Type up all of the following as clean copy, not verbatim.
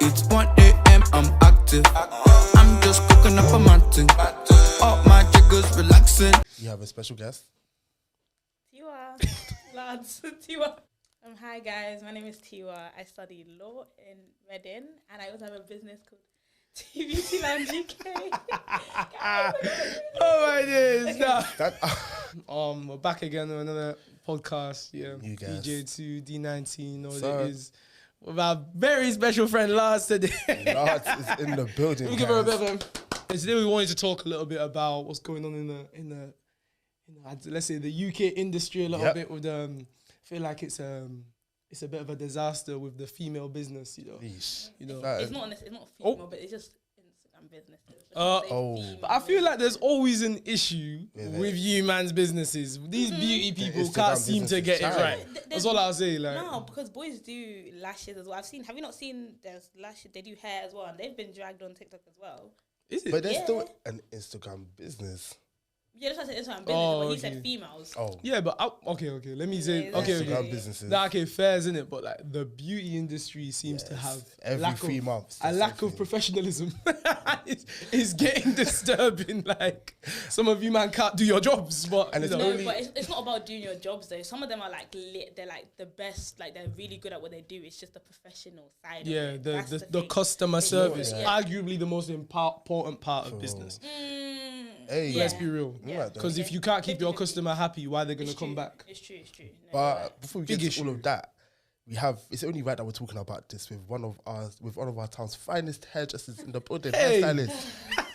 It's 1 a.m. I'm active. I'm just cooking up a mountain. All my jiggers relaxing. You have a special guest? Tiwa, lads, Tiwa. Hi guys, my name is Tiwa. I study law in Reading, and I also have a business called TVC Lounge UK. Oh my days! That, We're back again on another podcast. Yeah, You guys. DJ2 D19, all Sir. it is. With our very special friend Lars today. Lars is in the building. Let me give her a guys. bit of a. Today we wanted to talk a little bit about what's going on in the let's say the UK industry a little Yep. bit with I feel like it's a bit of a disaster with the female business, you know. Yeesh. You know. That It's is- not female, but it's just Instagram businesses. But I feel like there's always an issue With with it. you man's businesses. These beauty people Instagram can't seem to businesses, get it child. right. That's all I'll say. Like, No, because boys do lashes as well. Have you not seen there's lashes? They do hair as well, and they've been dragged on TikTok as well. is it? But there's Yeah. still an Instagram business. Yeah, that's what I said Instagram business, Oh, but he okay. said females. Oh, Yeah, but okay. Let me say, Yeah, okay, Instagram okay. businesses. Nah, okay, fair, isn't it? But like the beauty industry seems to Yes. have Every lack 3 of, months. a there's lack of something. professionalism. it's getting disturbing. Like some of you man can't do your jobs, but And you it's know, No, only- but it's not about doing your jobs though. Some of them are like lit. They're like the best. Like they're really good at what they do. It's just the professional side. yeah, of it. That's the thing. customer They- service, yeah. arguably the most important part of For business. Hey, yeah. Let's be real. Yeah. Because if you can't keep your customer happy, why are they gonna It's come true. back? It's true. No, you're But right. before we Big get to all issue. of that, it's only right that we're talking about this with one of our town's finest hairdressers in the building, Hey. Hairstylists,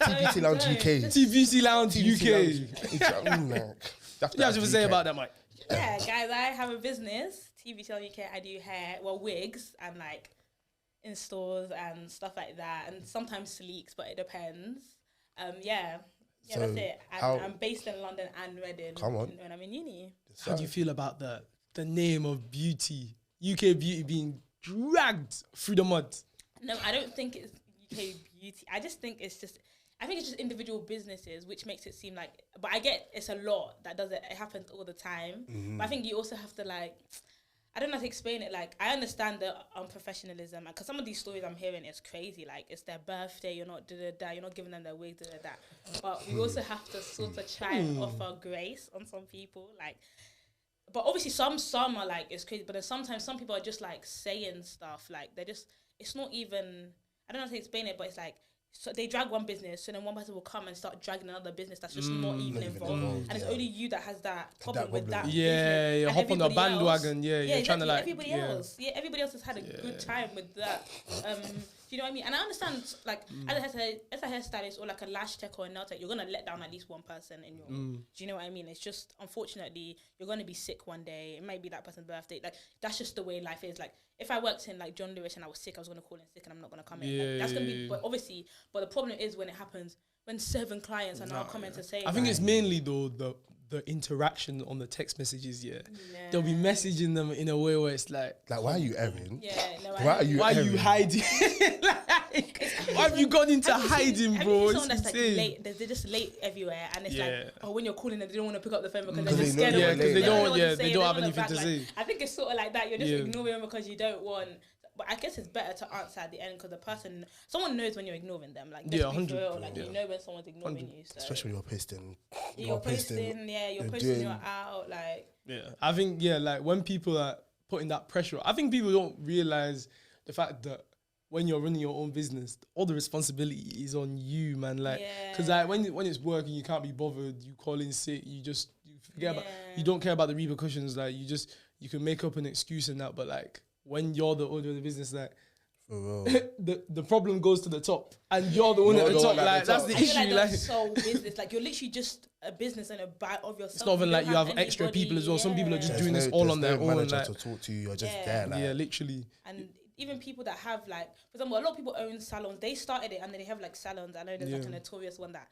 TBT Lounge UK. TVC Lounge TBT UK. Lounge. You know what I mean? Like, that's You have to say about that, Mike. Yeah, guys, I have a business, TVTL UK. I do hair, wigs, and like in stores and stuff like that, and sometimes sleeks, but it depends. Yeah, So that's it. And how- I'm based in London and Reading. Come on. when I'm in uni. How do you feel about the name of beauty, UK beauty, being dragged through the mud? No, I don't think it's UK beauty. I just think it's just. I think it's just individual businesses, which makes it seem like. But I get it's a lot that does it. It happens all the time. But I think you also have to like. I don't know how to explain it. Like I understand the unprofessionalism, because some of these stories I'm hearing is crazy. Like it's their birthday, you're not you're not giving them their wig, But we also have to sort of try and offer grace on some people. Like, but obviously some are like it's crazy. But then sometimes some people are just like saying stuff like they're just. It's not even. I don't know how to explain it, but it's like. So they drag one business, so then one person will come and start dragging another business that's just not even involved. And it's only you that has that problem with that. Yeah, business. you And hop on the everybody bandwagon. else- Yeah, you're trying to like. everybody else. Yeah, everybody else has had a good time with that. Do you know what I mean? And I understand, like, as a hairstylist or like a lash tech or a nail tech, you're gonna let down at least one person in your. Do you know what I mean? It's just unfortunately you're gonna be sick one day. It might be that person's birthday. Like that's just the way life is. Like if I worked in like John Lewis and I was sick, I was gonna call in sick and I'm not gonna come in. Like, that's gonna be. But obviously, but the problem is when it happens when 7 clients are now coming to say. I think like, it's mainly though the interaction on the text messages. Yeah, they'll be messaging them in a way where it's like, why are you airing? Yeah, no. Why are you? why are you airing? hiding? Like, why have you gone into hiding, Have bro? you seen It's someone that's like insane. late? They're just late everywhere, and it's Yeah. like, oh, when you're calling them, they don't want to pick up the phone because Because they're just they know scared. you're of late. they don't- know what to yeah, say, they don't have wanna anything to back, say. like, I think it's sort of like that. You're just Yeah. ignoring them because you don't want. But I guess it's better to answer at the end because someone knows when you're ignoring them. Like, let's Yeah, be 100, real, like yeah. you know when someone's ignoring you. So. Especially when you're posting. you're posting, you're you're posting, doing- you're out, like. Yeah, I think like when people are putting that pressure, I think people don't realize the fact that when you're running your own business, all the responsibility is on you, man. Like, because Yeah. like when it's working, you can't be bothered. You call in sick, you forget about. Yeah. You don't care about the repercussions. Like you can make up an excuse and that, but like when you're the owner of the business, like. For real. the problem goes to the top, and you're the one You're at the the top. one at Like the that's top. the I feel issue. like Like that's so business. Like you're literally just a business and a bite of yourself. it's not even like you don't have extra anybody- people as well. Some people are just yeah. doing There's this all on their there's no own. manager Like, to talk to. You're just Yeah. there. Like, yeah, literally. And even people that have like, for example, a lot of people own salons. They started it and then they have like salons. I know there's like a notorious one that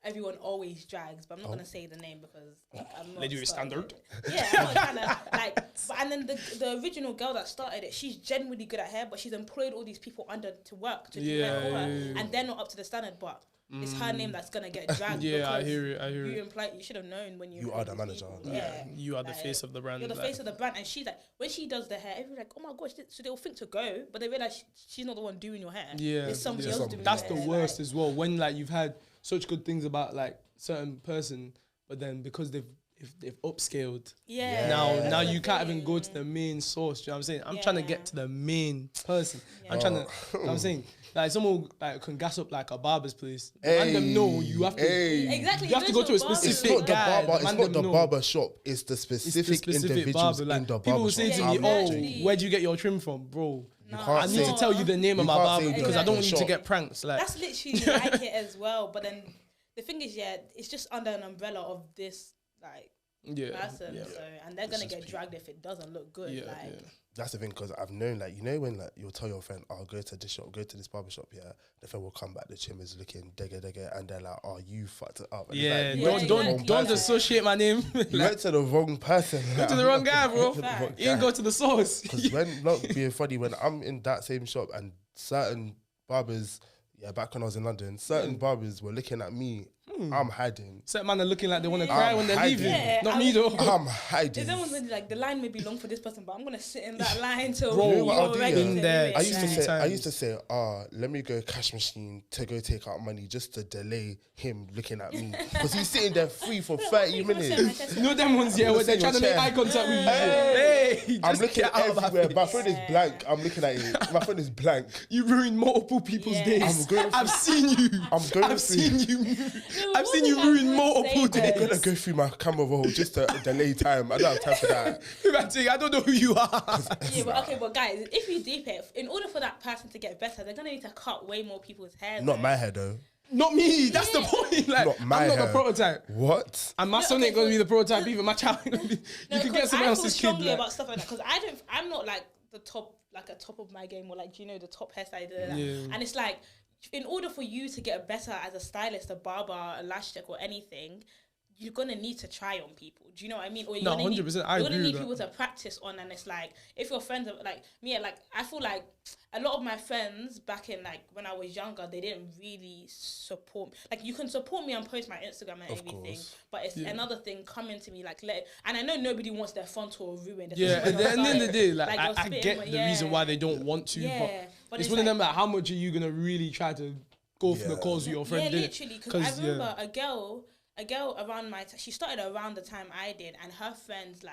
everyone always drags, but I'm not gonna say the name because I'm not. Lady with standard. Yeah, I'm not trying to like. But and then the original girl that started it, she's genuinely good at hair, but she's employed all these people under to work to do hair for her, and they're not up to the standard. But it's her name that's gonna get dragged. Yeah, I hear it. You should have known when you are the manager. You are the face of the brand. You're the face of the brand, and she's like, when she does the hair, everyone's like, oh my gosh, so they'll think to go, but they realize she's not the one doing your hair. Yeah, it's somebody else doing that's your the hair. worst as well. When like you've had such good things about like certain person, but then because they've upscaled, now you can't even go to the main source. Do you know what I'm saying? I'm trying to get to the main person. I'm trying to. You know what I'm saying, like someone like can gas up like a barber's place. And them know you have to. Exactly. You have to go to a specific It's not guy. the barber. It's not the barber shop. It's the specific individuals barber. Like, in the barber people will shop. say to me, "Where do you get your trim from, bro?" I need to tell you the name of my barber because I don't want you to get pranks. Like that's literally like it as well. But then the thing is, it's just under an umbrella of this like person. So and they're gonna get dragged if it doesn't look good. That's the thing, because I've known, like, you know, when like you'll tell your friend, "I'll go to this shop, go to this barber shop," the friend will come back, the trim is looking dega, and they're like, "Oh, you fucked it up." And don't associate my name. You went to the wrong person. Go to the wrong guy, bro. You didn't go to the source. Because when, not being funny, when I'm in that same shop and certain barbers, back when I was in London, certain barbers were looking at me. I'm hiding. Certain man are looking like they want to cry when they're leaving. Not me though. I'm hiding. Is everyone's like, the line may be long for this person, but I'm gonna sit in that line till Bro, ready there. I used to say, let me go cash machine to go take out money just to delay him looking at me, because he's sitting there free for 30 minutes. You know them ones where they're trying to make eye contact with you. Hey, I'm looking everywhere. My phone is blank. I'm looking at it. My phone is blank. You ruined multiple people's days. I've seen you. I've seen you. I've seen you ruin multiple days. I'm gonna go through my camera roll just to delay time. I don't have time for that. I don't know who you are. But guys, if you deep it, in order for that person to get better, they're gonna need to cut way more people's hair. Not my hair though. Not me. That's the point. Like, not my I'm not hair. the prototype. What? And my son ain't gonna be the prototype either. My child ain't gonna be. You can get someone else's kid. I feel strongly about stuff like that because I'm not like the top, like a top of my game, or like the top hairstyle. And it's like, in order for you to get better as a stylist, a barber, a lash tech, or anything, you're gonna need to try on people. Do you know what I mean? Or you're 100%. I agree. You're gonna need people to practice on, and it's like, if your friends are like me, like I feel like a lot of my friends back in like when I was younger, they didn't really support. Like, you can support me and post my Instagram and everything, but it's another thing coming to me like and I know nobody wants their fun tour ruined. At the end of the day, like I get the reason why they don't want to, but it's one of them like, how much are you gonna really try to go for the cause with your friend? Yeah, literally. Because I remember a girl around she started around the time I did, and her friends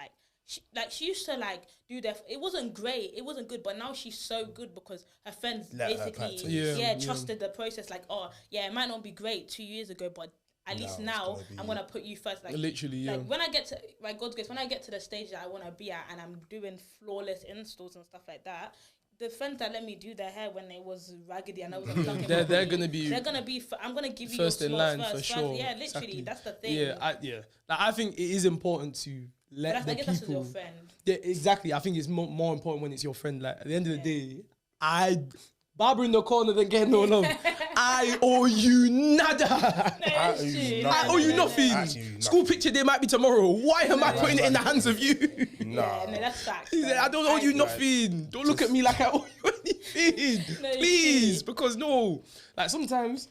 she used to like do it wasn't great, it wasn't good, but now she's so good because her friends basically trusted the process. Like, it might not be great 2 years ago, but at least now I'm gonna put you first. Like, literally, like when I get to, by God's grace, when I get to the stage that I want to be at, and I'm doing flawless installs and stuff like that, the friends that let me do their hair when it was raggedy and I was like, they're gonna be. I'm gonna give you first in line first, for sure. Yeah, literally, exactly. That's the thing. Like, I think it is important to let the people. That's your friend. Yeah, exactly. I think it's more important when it's your friend. Like, at the end of the day, barber in the corner than getting no love. I owe you nada. I owe you nothing. School picture day might be tomorrow. Why am I putting it in the hands of you? That's facts. I don't owe you nothing. Don't look at me like I owe you anything. Please, because like sometimes,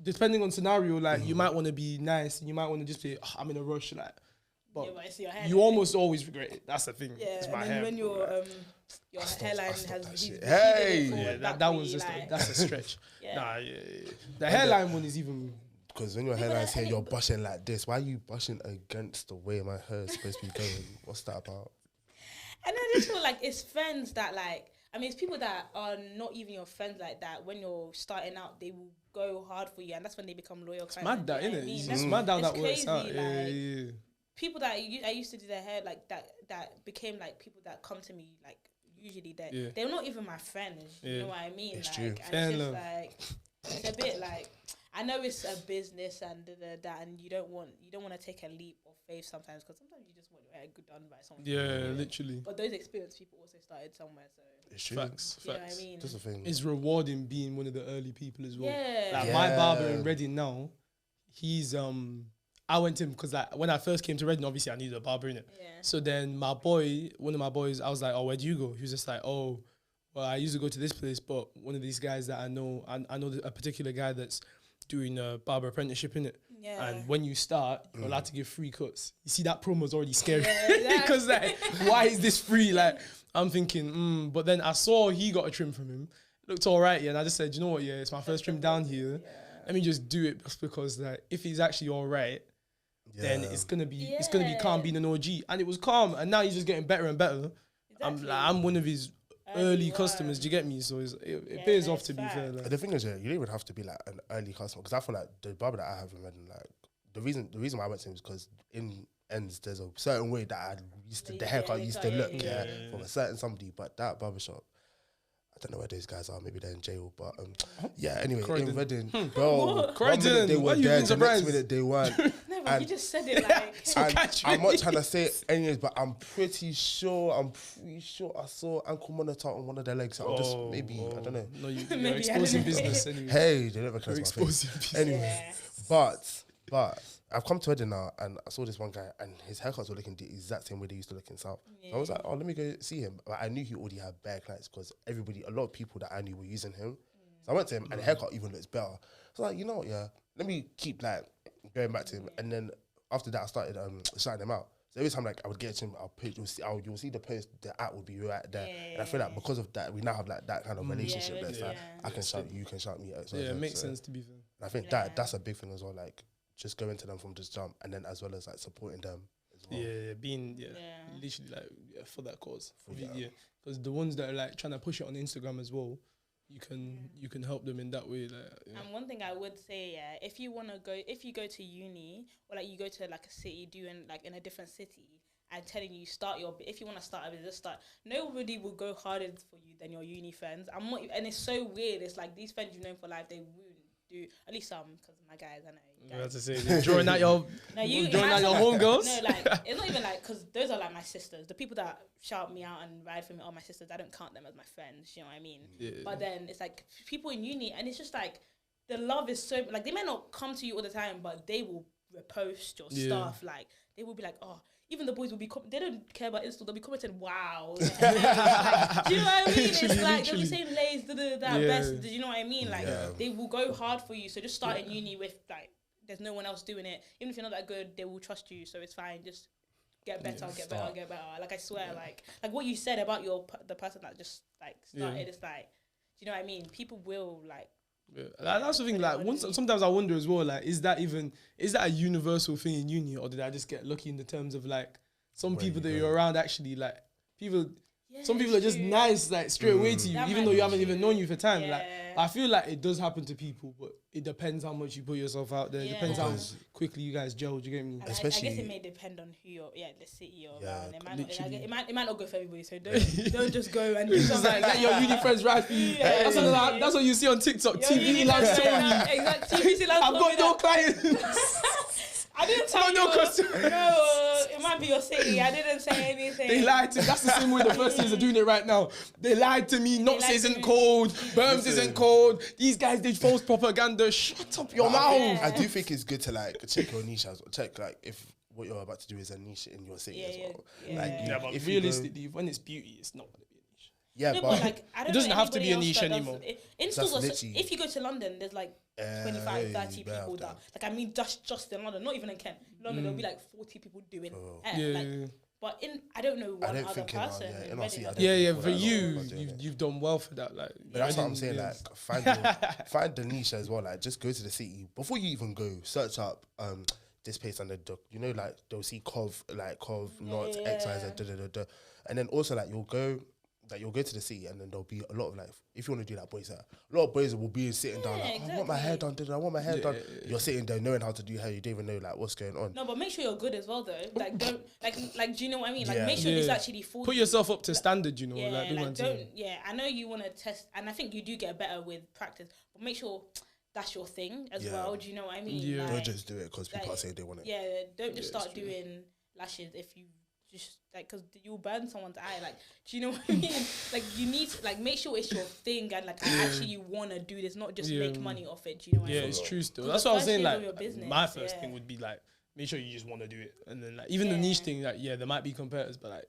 depending on scenario, like you might want to be nice and you might want to just say, I'm in a rush, like. But you almost always regret it. That's the thing. Yeah, it's my and hair. When your hairline has that's a stretch. The hairline one is even, because when your hairline's here, you're brushing like this. Why are you brushing against the way my hair is supposed to be going? What's that about? And I just feel like it's friends that it's people that are not even your friends like that. When you're starting out, they will go hard for you, and that's when they become loyal. It's mad that, isn't it? It's mad how that works out. People that I used to do their hair like that became like people that come to me like usually they're not even my friends. You know what I mean? It's like, true. And it's just like it's a bit like, I know it's a business and that, and you don't want to take a leap of faith sometimes, because sometimes you just want your hair done by someone. Yeah, literally. But those experienced people also started somewhere, so it's true. Facts. You know what I mean? That's the thing. It's rewarding being one of the early people as well. Yeah. Like my barber in Reading now, he's I went to him because like when I first came to Reading, obviously I needed a barber in it. Yeah. So then one of my boys, I was like, oh, where do you go? He was just like, oh, well, I used to go to this place, but one of these guys that I know a particular guy that's doing a barber apprenticeship in it. Yeah. And when you start, you're allowed to give free cuts. You see, that promo's already scary. Yeah, because like, why is this free? Like, I'm thinking, but then I saw he got a trim from him. Looked all right, yeah. And I just said, you know what, yeah, it's my first trim down here. Yeah. Let me just do it just because like, if he's actually all right, then it's gonna be calm being an OG. And it was calm, and now he's just getting better and better. Exactly. I'm one of his early customers, do you get me? So it pays off to be fair. Like. The thing is, you don't even have to be like an early customer, because I feel like the barber that I have in Reading, like the reason why I went to him is because in ends there's a certain way that I used to the haircut used to look from a certain somebody, but that barbershop, I don't know where those guys are. Maybe they're in jail, but yeah. Anyway, Croydon. In Reading, bro, Croydon. they were there. The next minute they weren't. No, but you just said it like. I'm not trying to say it anyways, but I'm pretty sure I saw ankle monitor on one of their legs. So I'm just maybe I don't know. No, you're exposing business anyway. Hey, they don't recognize my face. Anyway, but I've come to Reading now, and I saw this one guy, and his haircuts were looking the exact same way they used to look in South. So I was like, oh, let me go see him. But I knew he already had bare clients because a lot of people that I knew were using him. So I went to him, and the haircut even looks better. So I was like, you know what, yeah, let me keep like going back to him. And then after that, I started shouting him out. So every time like I would get to him, you'll see the post, the ad would be right there. And I feel like because of that, we now have like that kind of relationship. That's like I can shout you, you can shout me. So it makes sense to be fair. And I think that's a big thing as well. Like just going to them from just jump, and then as well as like supporting them as well. Being literally like for that cause. Because the ones that are like trying to push it on Instagram as well, you can help them in that way. Like, And one thing I would say, if you go to uni or like you go to like a city doing like in a different city, and telling you if you want to start a business, start. Nobody will go harder for you than your uni friends. And it's so weird. It's like these friends you've known for life, they wouldn't do, at least some, because my guys, I know. I have to say, drawing out your homegirls. No, like it's not even like, because those are like my sisters. The people that shout me out and ride for me are my sisters. I don't count them as my friends. You know what I mean? Yeah. But then it's like people in uni, and it's just like the love is so like they may not come to you all the time, but they will repost your stuff. Like they will be like, oh. Even the boys will be, they don't care about Insta, they'll be commenting, wow. Like, do you know what I mean? It's like, they'll be saying lays, best, do you know what I mean? Like, they will go hard for you. So just start in uni with, like, there's no one else doing it. Even if you're not that good, they will trust you. So it's fine. Just get better, get better. Like, I swear, like what you said about the person that just, like, started, it's like, do you know what I mean? People will, like, that's the thing. Like, sometimes I wonder as well. Like, is that a universal thing in uni, or did I just get lucky in the terms of like some people that you're around actually like people? Yeah, some people are just nice, like straight away to you, even though you haven't even known you for time. Like, I feel like it does happen to people, but it depends how much you put yourself out there. It depends how quickly you guys gel. Do you get me? Especially, I guess it may depend on who you're, the city you're around. It might not go for everybody, so don't just go and do something like your uni friends right for you. That's what you see on TikTok. TV lounge story. Exactly. TV lounge. I've got no clients. I didn't tell you. No, it might be your city. I didn't say anything. They lied to me. That's the same way the first years are doing it right now. They lied to me. Knox isn't cold. Berms isn't cold. These guys did false propaganda. Shut up your mouth. I do think it's good to like check your niche as well. Check like if what you're about to do is a niche in your city as well. But if realistically, when it's beauty, it's not. Yeah, but like, I don't it doesn't have to be a niche anymore. If you go to London, there's like 25, 30 people that, like, I mean, just in London, not even in Kent. London, there'll be like 40 people doing it. But I don't know one other person. For you've done well for that. Like, but that's what I'm saying. Like, find the niche as well. Like, just go to the city before you even go. Search up this place and like they'll see Cov, not X, Y, Z, and then also like you'll go to the city, and then there'll be a lot of like, if you want to do that boys hair, a lot of boys will be sitting down like, exactly. I want my hair done, I want my hair done. You're sitting there knowing how to do hair, you don't even know like what's going on. No, but make sure you're good as well though. Like don't like do you know what I mean? Like make sure it's actually full. Put yourself up to standard, you know. I know you want to test, and I think you do get better with practice, but make sure that's your thing as well. Do you know what I mean? Don't just do it because people are saying they want it. Yeah, don't just start doing lashes if you just like, because you'll burn someone's eye. Like, do you know what I mean? Like, you need to like make sure it's your thing and like I actually want to do this, not just make money off it. Do you know what I mean? Yeah, it's true still. That's what I was saying. Like, business, my first thing would be like, make sure you just want to do it, and then like even the niche thing, like there might be competitors, but like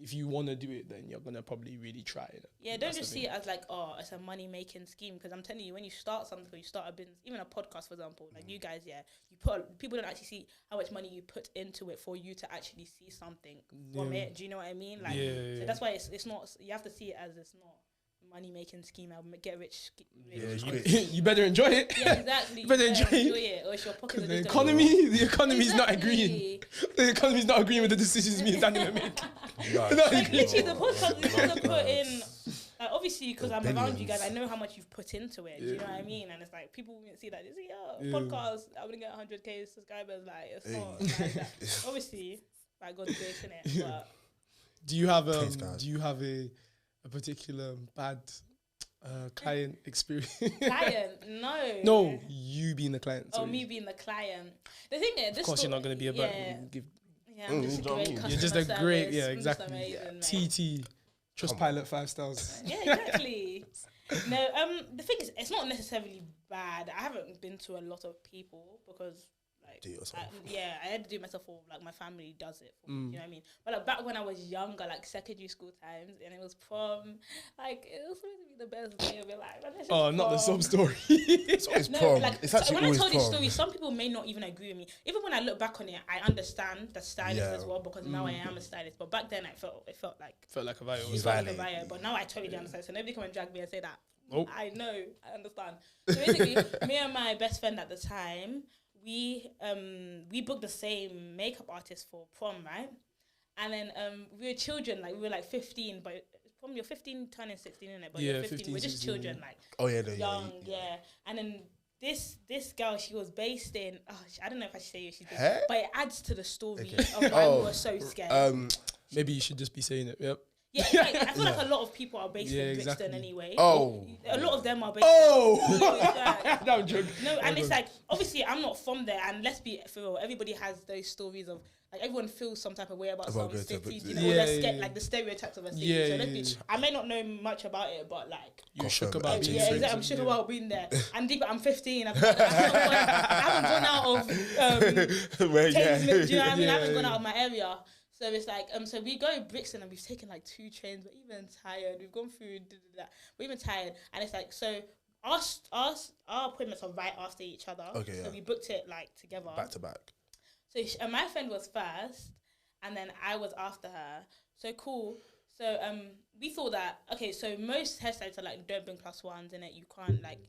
if you want to do it, then you're gonna probably really try it. Yeah, don't just see it as like, oh, it's a money making scheme. Because I'm telling you, when you start something, or you start a business, even a podcast, for example, like you guys, people don't actually see how much money you put into it for you to actually see something from it. Do you know what I mean? Like, so that's why it's not. You have to see it as it's not money making scheme. I'll get rich. You better enjoy it. Yeah, exactly. You better enjoy it. Or it's your pocket. The economy is not agreeing. The economy is not agreeing with the decisions me and Daniel are making. Like literally, the podcast is gonna put in. Like, obviously, because I'm around you guys, I know how much you've put into it. Do you know what I mean? And it's like people wouldn't see that. They say, podcast, I wouldn't get 100k subscribers. Like, it's not like that. Obviously, by God's grace, innit? But do you have a particular bad client experience? Client? No. No, you being the client. Sorry. Oh, me being the client. The thing is, this of course, you're not going to be about. I'm just a great customer. You're just a great, exactly. Amazing, TT, Trustpilot 5 stars. Yeah, exactly. No, the thing is, it's not necessarily bad. I haven't been to a lot of people because. Do it yourself. I had to do it myself, for like my family does it for me, you know what I mean? But like back when I was younger, like secondary school times, and it was prom, like it was supposed to be the best day of your life. Oh, not the sob story. It's always prom. Like, it's actually when I told prom. this story, some people may not even agree with me. Even when I look back on it, I understand the stylist as well, because now I am a stylist. But back then, it felt like a violation. But now I totally understand. So nobody come and drag me and say that. Nope. I know, I understand. So basically, me and my best friend at the time, we booked the same makeup artist for prom, right? And then we were children, like we were like 15, but prom you're 15 turning 16, innit? But you're 15, we're just children, like young, And then this girl, she was based in I don't know if I should say she's based, but it adds to the story of why we were so scared. Maybe you should just be saying it. Yep. Yeah, I feel like a lot of people are based in Brixton anyway. Oh. A lot of them are based No, I'm joking. No, and it's like, obviously, I'm not from there, and let's be for real, everybody has those stories of, like, everyone feels some type of way about some cities, you know, like the stereotypes of a city. So I may not know much about it, but like... You're shook about being exactly. I'm shook about being there. And deep, I'm 15. I haven't gone out of... do you know what I mean? I haven't gone out of my area. So it's like, so we go Brixton and we've taken like 2 trains. We're even tired. We've gone through we're even tired. And it's like, so our appointments are right after each other. Okay, so we booked it like together. Back to back. So my friend was first and then I was after her. So cool. So we thought that, okay, so most hairstylists are like, don't bring +1s in it. You can't like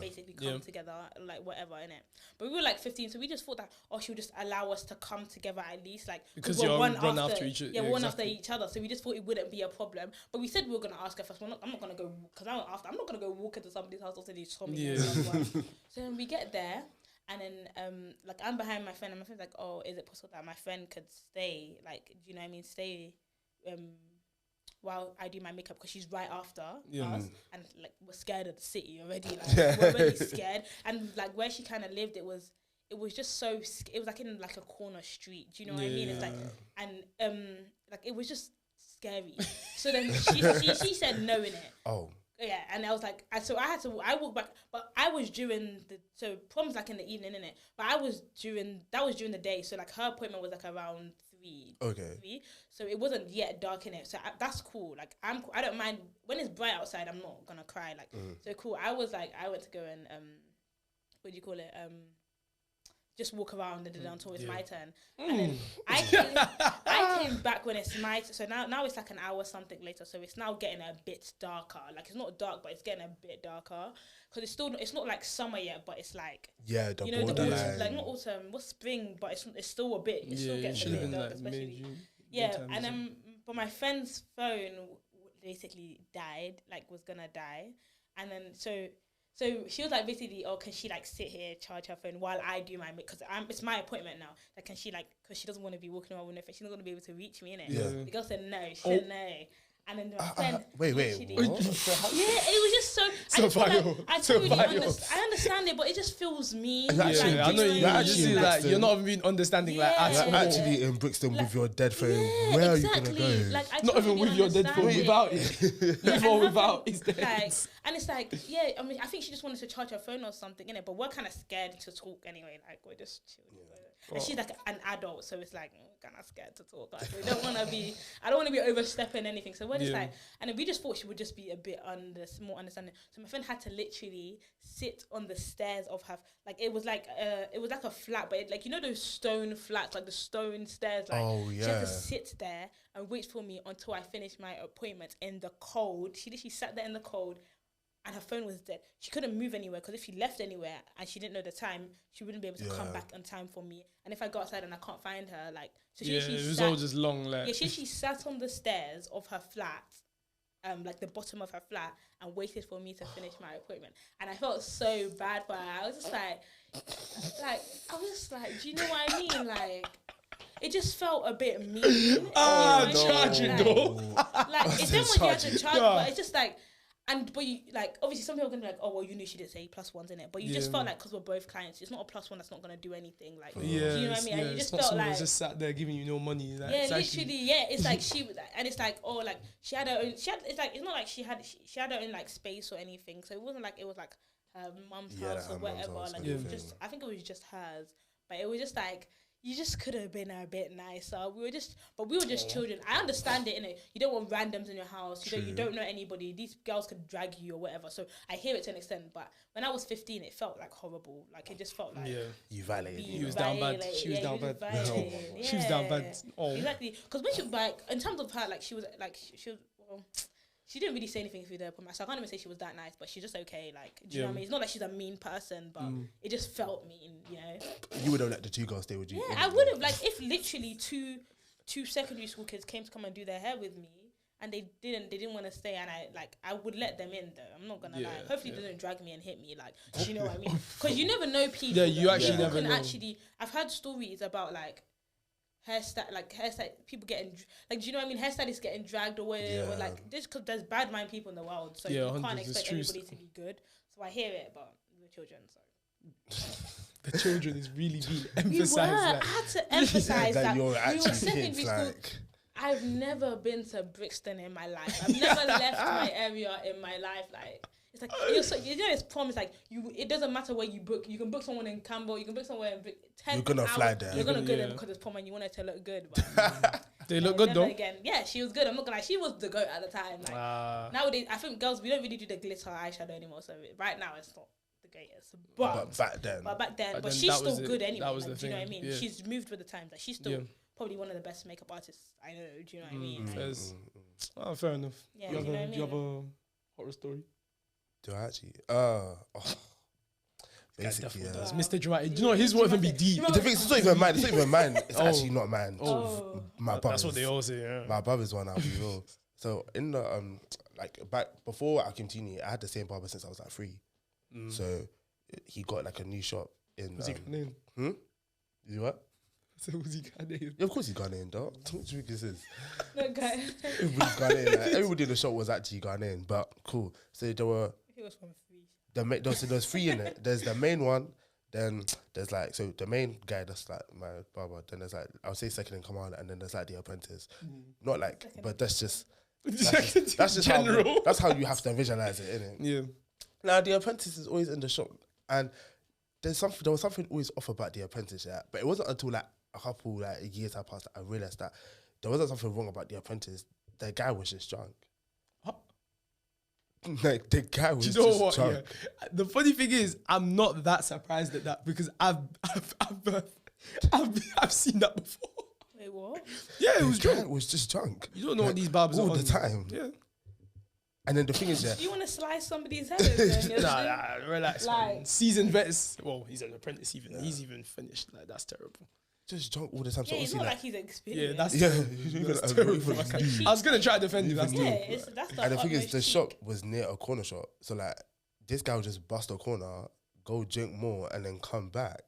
basically come together, like whatever in it. But we were like 15, so we just thought that, she'll just allow us to come together at least, like because you're one after each other. Yeah, one after each other. So we just thought it wouldn't be a problem. But we said we were gonna ask her first. I'm not gonna go because I'm not gonna go walk into somebody's house after they told me. So then we get there. And then, like, I'm behind my friend, and my friend's like, oh, is it possible that my friend could stay, like, do you know what I mean, stay, while I do my makeup, because she's right after us, and like we're scared of the city already, like we're already scared, and like where she kind of lived, it was just so it was like in like a corner street, do you know what I mean? It's like, and like it was just scary. So then she said no in it. Oh. Yeah, and I was like, I walked back, but I was during so prom's like in the evening, innit? But that was during the day, so like her appointment was like around 3. Okay. 3, so it wasn't yet dark in it, so that's cool. Like I don't mind when it's bright outside. I'm not gonna cry. Like so cool. I was like, I went to go and what do you call it? Just walk around and until it's my turn. And then I came back when it's my so now it's like an hour something later, so it's now getting a bit darker. Like it's not dark, but it's getting a bit darker because it's not like summer yet, but it's like the autumn, like not autumn, what's spring, but it's still a bit. It still gets a bit dark, especially and then but my friend's phone basically died, like was gonna die, and then so she was like, basically, can she like sit here, charge her phone while I do my makeup? Because it's my appointment now. Like, can she like, because she doesn't want to be walking around with no phone. She's not going to be able to reach me, innit? Yeah. The girl said no. She said no. And then my friend. Wait. literally- What? Yeah, it was just so. I totally I understand it, but it just feels mean. Yeah, like, I know you. You're You see, like, you're not even being understanding. Like, Yeah. at You're all. actually in Brixton with your dead phone. Yeah, Where exactly. are you gonna go? Like, I Not even totally with your dead phone, understand without it. Yeah, With or and without, having, it's dead. like, and it's like, yeah, I mean, I think she just wanted to charge her phone or something, innit? But we're kind of scared to talk anyway. Like, we're just chilling. And she's like an adult, so it's like, kind of scared to talk. Like, we don't want to be, I don't want to be overstepping anything. So we're just like, and then we just thought she would just be a bit more understanding. So my friend had to literally sit on the stairs of her, like, it was like a flat, but like, you know those stone flats, like the stone stairs, like, she had to sit there and wait for me until I finished my appointment in the cold. She literally sat there in the cold. And her phone was dead. She couldn't move anywhere because if she left anywhere and she didn't know the time, she wouldn't be able to come back on time for me. And if I go outside and I can't find her, like, so she it was all just long. Like, she sat on the stairs of her flat, like the bottom of her flat, and waited for me to finish my appointment. And I felt so bad for her. I was just like, do you know what I mean? Like, it just felt a bit mean. charging though. Like, it's then when you have to charge, but it's just like. But you, like, obviously some people are going to be like, oh, well, you knew she didn't say +1s in it. But you just felt like, because we're both clients, it's not a +1 that's not going to do anything. Like, do you know what I mean? And you just felt like. just sat there giving you no money. Like, literally, it's like she was, and it's like, oh, like, she had her own, it's like, it's not like she had her own, like, space or anything. So it wasn't like, it was like her mum's house or whatever. Like, it was just, I think it was just hers. But it was just like, you just could have been a bit nicer. We were just children. I understand it, innit? You don't want randoms in your house. You don't know anybody. These girls could drag you or whatever. So I hear it to an extent. But when I was 15, it felt like horrible. Like, it just felt like you violated. He was down bad. She was down bad. She was down bad. Oh, exactly. Because when she, like, in terms of her, like, she was well, she didn't really say anything through the appointment, so I can't even say she was that nice, but she's just okay. Like, do you know what I mean? It's not like she's a mean person, but it just felt mean, you know. You would have let the two girls stay with you. Yeah, I would have. Like, if literally two secondary school kids came to come and do their hair with me, and they didn't want to stay, and I would let them in though. I'm not gonna lie. Hopefully, they don't drag me and hit me. Like, do you know what I mean? Because you never know people. Yeah, you actually never know. I've heard stories about like. Hairstyle people getting like, do you know what I mean? Hairstylists getting dragged away, or like this, because there's bad mind people in the world, so you can't expect anybody to be good. So I hear it, but the children, so the children is really being emphasized. I had to emphasize that you're we were actually secondary school. like. I've never been to Brixton in my life. I've never left my area in my life. Like, it's like, you know, it's promise. Like, it doesn't matter where you book. You can book someone in Campbell. You can book somewhere in 10 You're gonna hours. fly there. You're gonna go there because it's prom and you want it to look good. But They look good though. Again, yeah, she was good. I'm not gonna lie. She was the goat at the time. Like, nowadays, I think girls, we don't really do the glitter eyeshadow anymore. So right now, it's not the greatest. But back then, but she's still good anyway. That was like, the do you know thing. what I mean? Yeah. She's moved with the times. Like, she's still probably one of the best makeup artists I know. Do you know what I mean? Like, Fair enough. Yeah, do you you have a horror story? Do I actually? Basically, It's Mr. Dramatic. Do you know his won't even be deep? The thing is, it's not even mine. It's not even mine. It's actually not mine. My brother's. That's what they all say. Yeah. My brother's one. I'll be real. So in the like back before I came to uni, I had the same barber since I was like 3. So he got like a new shop in. Was he Ghanaian? You what? So was he Ghanaian? Yeah, of course he's Ghanaian, dog. What do you think this is? no guy. Everybody's Ghanaian. Like, everybody in the shop was actually Ghanaian, but cool. So there were. He was from 3. There's 3 in it. There's the main one. Then there's like, so the main guy, that's like my barber. Then there's like, I would say second in command, and then there's like the apprentice. Not like, but that's just general. That's how you have to visualize it, innit? Yeah. Now the apprentice is always in the shop, and there was something always off about the apprentice, yeah. But it wasn't until like a couple like years had passed that I realized that there wasn't something wrong about the apprentice. The guy was just drunk. Like the guy was just drunk. Yeah. The funny thing is, I'm not that surprised at that because I've seen that before. Wait, what? Yeah, it was the guy drunk. was just drunk. You don't know what these barbers all are the on. time. Yeah. And then the thing is, Do you want to slice somebody's head open? Nah, relax. Like- Man. Seasoned vets. Well, he's an apprentice even. He's even finished. Like, that's terrible. just drunk all the time. So Yeah, it's obviously, not like, like he's experienced. Yeah, that's yeah, terrible. That's that's terrible. I was gonna try to defend you. That's Yeah, terrible. that's the and the thing is, utmost the cheek. shop was near a corner shop, so like this guy would just bust a corner, go drink more, and then come back.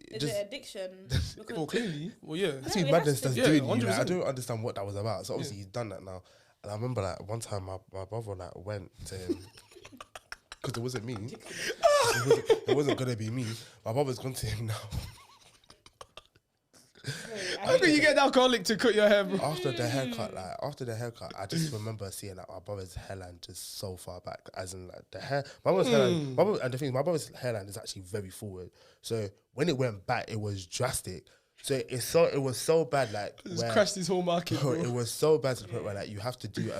Is it addiction? Because Well, clearly. Well, yeah. That's No, what it madness has to does be. doing you. Like, I 100%. don't understand what that was about. So obviously he's done that now, And I remember like one time my brother like went to him because it wasn't me. It wasn't gonna be me. My brother's gone to him now. How can you get an alcoholic to cut your hair, bro? After the haircut, I just remember seeing like my brother's hairline just so far back, as in like the hair. My brother's hairline, and the thing is, my brother's hairline is actually very forward. So when it went back, it was drastic. So it was so bad, like It's crashed his whole market, bro. It was so bad to the point where like you have to do.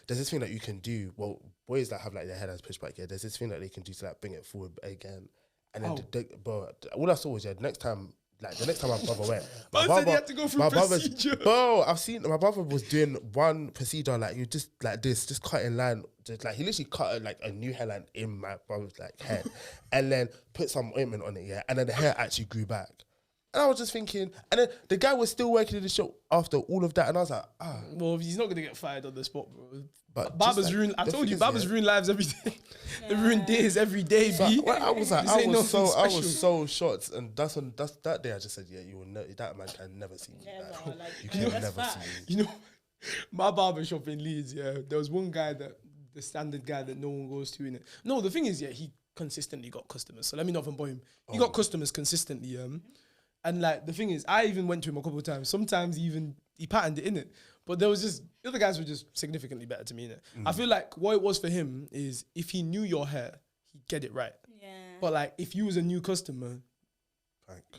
There's this thing that you can do. Well, boys that have like their hairlines pushed back, yeah. There's this thing that they can do to like bring it forward again. And then, all I saw was the next time my brother went, my brother had to go through procedure. Bro, I've seen my brother was doing one procedure like you just like this, just cutting line, just like he literally cut like a new hairline in my brother's like head, and then put some ointment on it, yeah, and then the hair actually grew back. And I was just thinking, and then the guy was still working in the shop after all of that, and I was like, Well, he's not gonna get fired on the spot, bro. But barbers like, ruin. I told you, barbers ruin lives every day. They ruin days every day, B. I was like, I was so shocked, and that's that day I just said, yeah, you will that man can never see me. Never, like, you can never see me. You know, my barbershop in Leeds, yeah, there was one guy the standard guy that no one goes to in it. No, the thing is, yeah, he consistently got customers. So let me not fanboy him. He got customers consistently, and like the thing is, I even went to him a couple of times. Sometimes he patterned it in it. But there was just, the other guys were just significantly better to me, innit? I feel like what it was for him is if he knew your hair, he'd get it right. Yeah. But like if you was a new customer,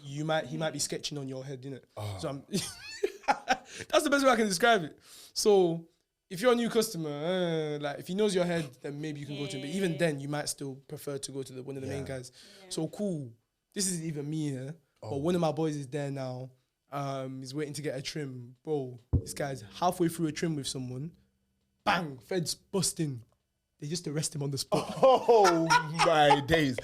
he might be sketching on your head, innit? So that's the best way I can describe it. So if you're a new customer, like if he knows your head, then maybe you can go to him. But even then, you might still prefer to go to one of the main guys. Yeah. So cool. This isn't even me here, but one of my boys is there now. He's waiting to get a trim. Bro, this guy's halfway through a trim with someone. Bang, feds busting. They just arrest him on the spot. Oh my days.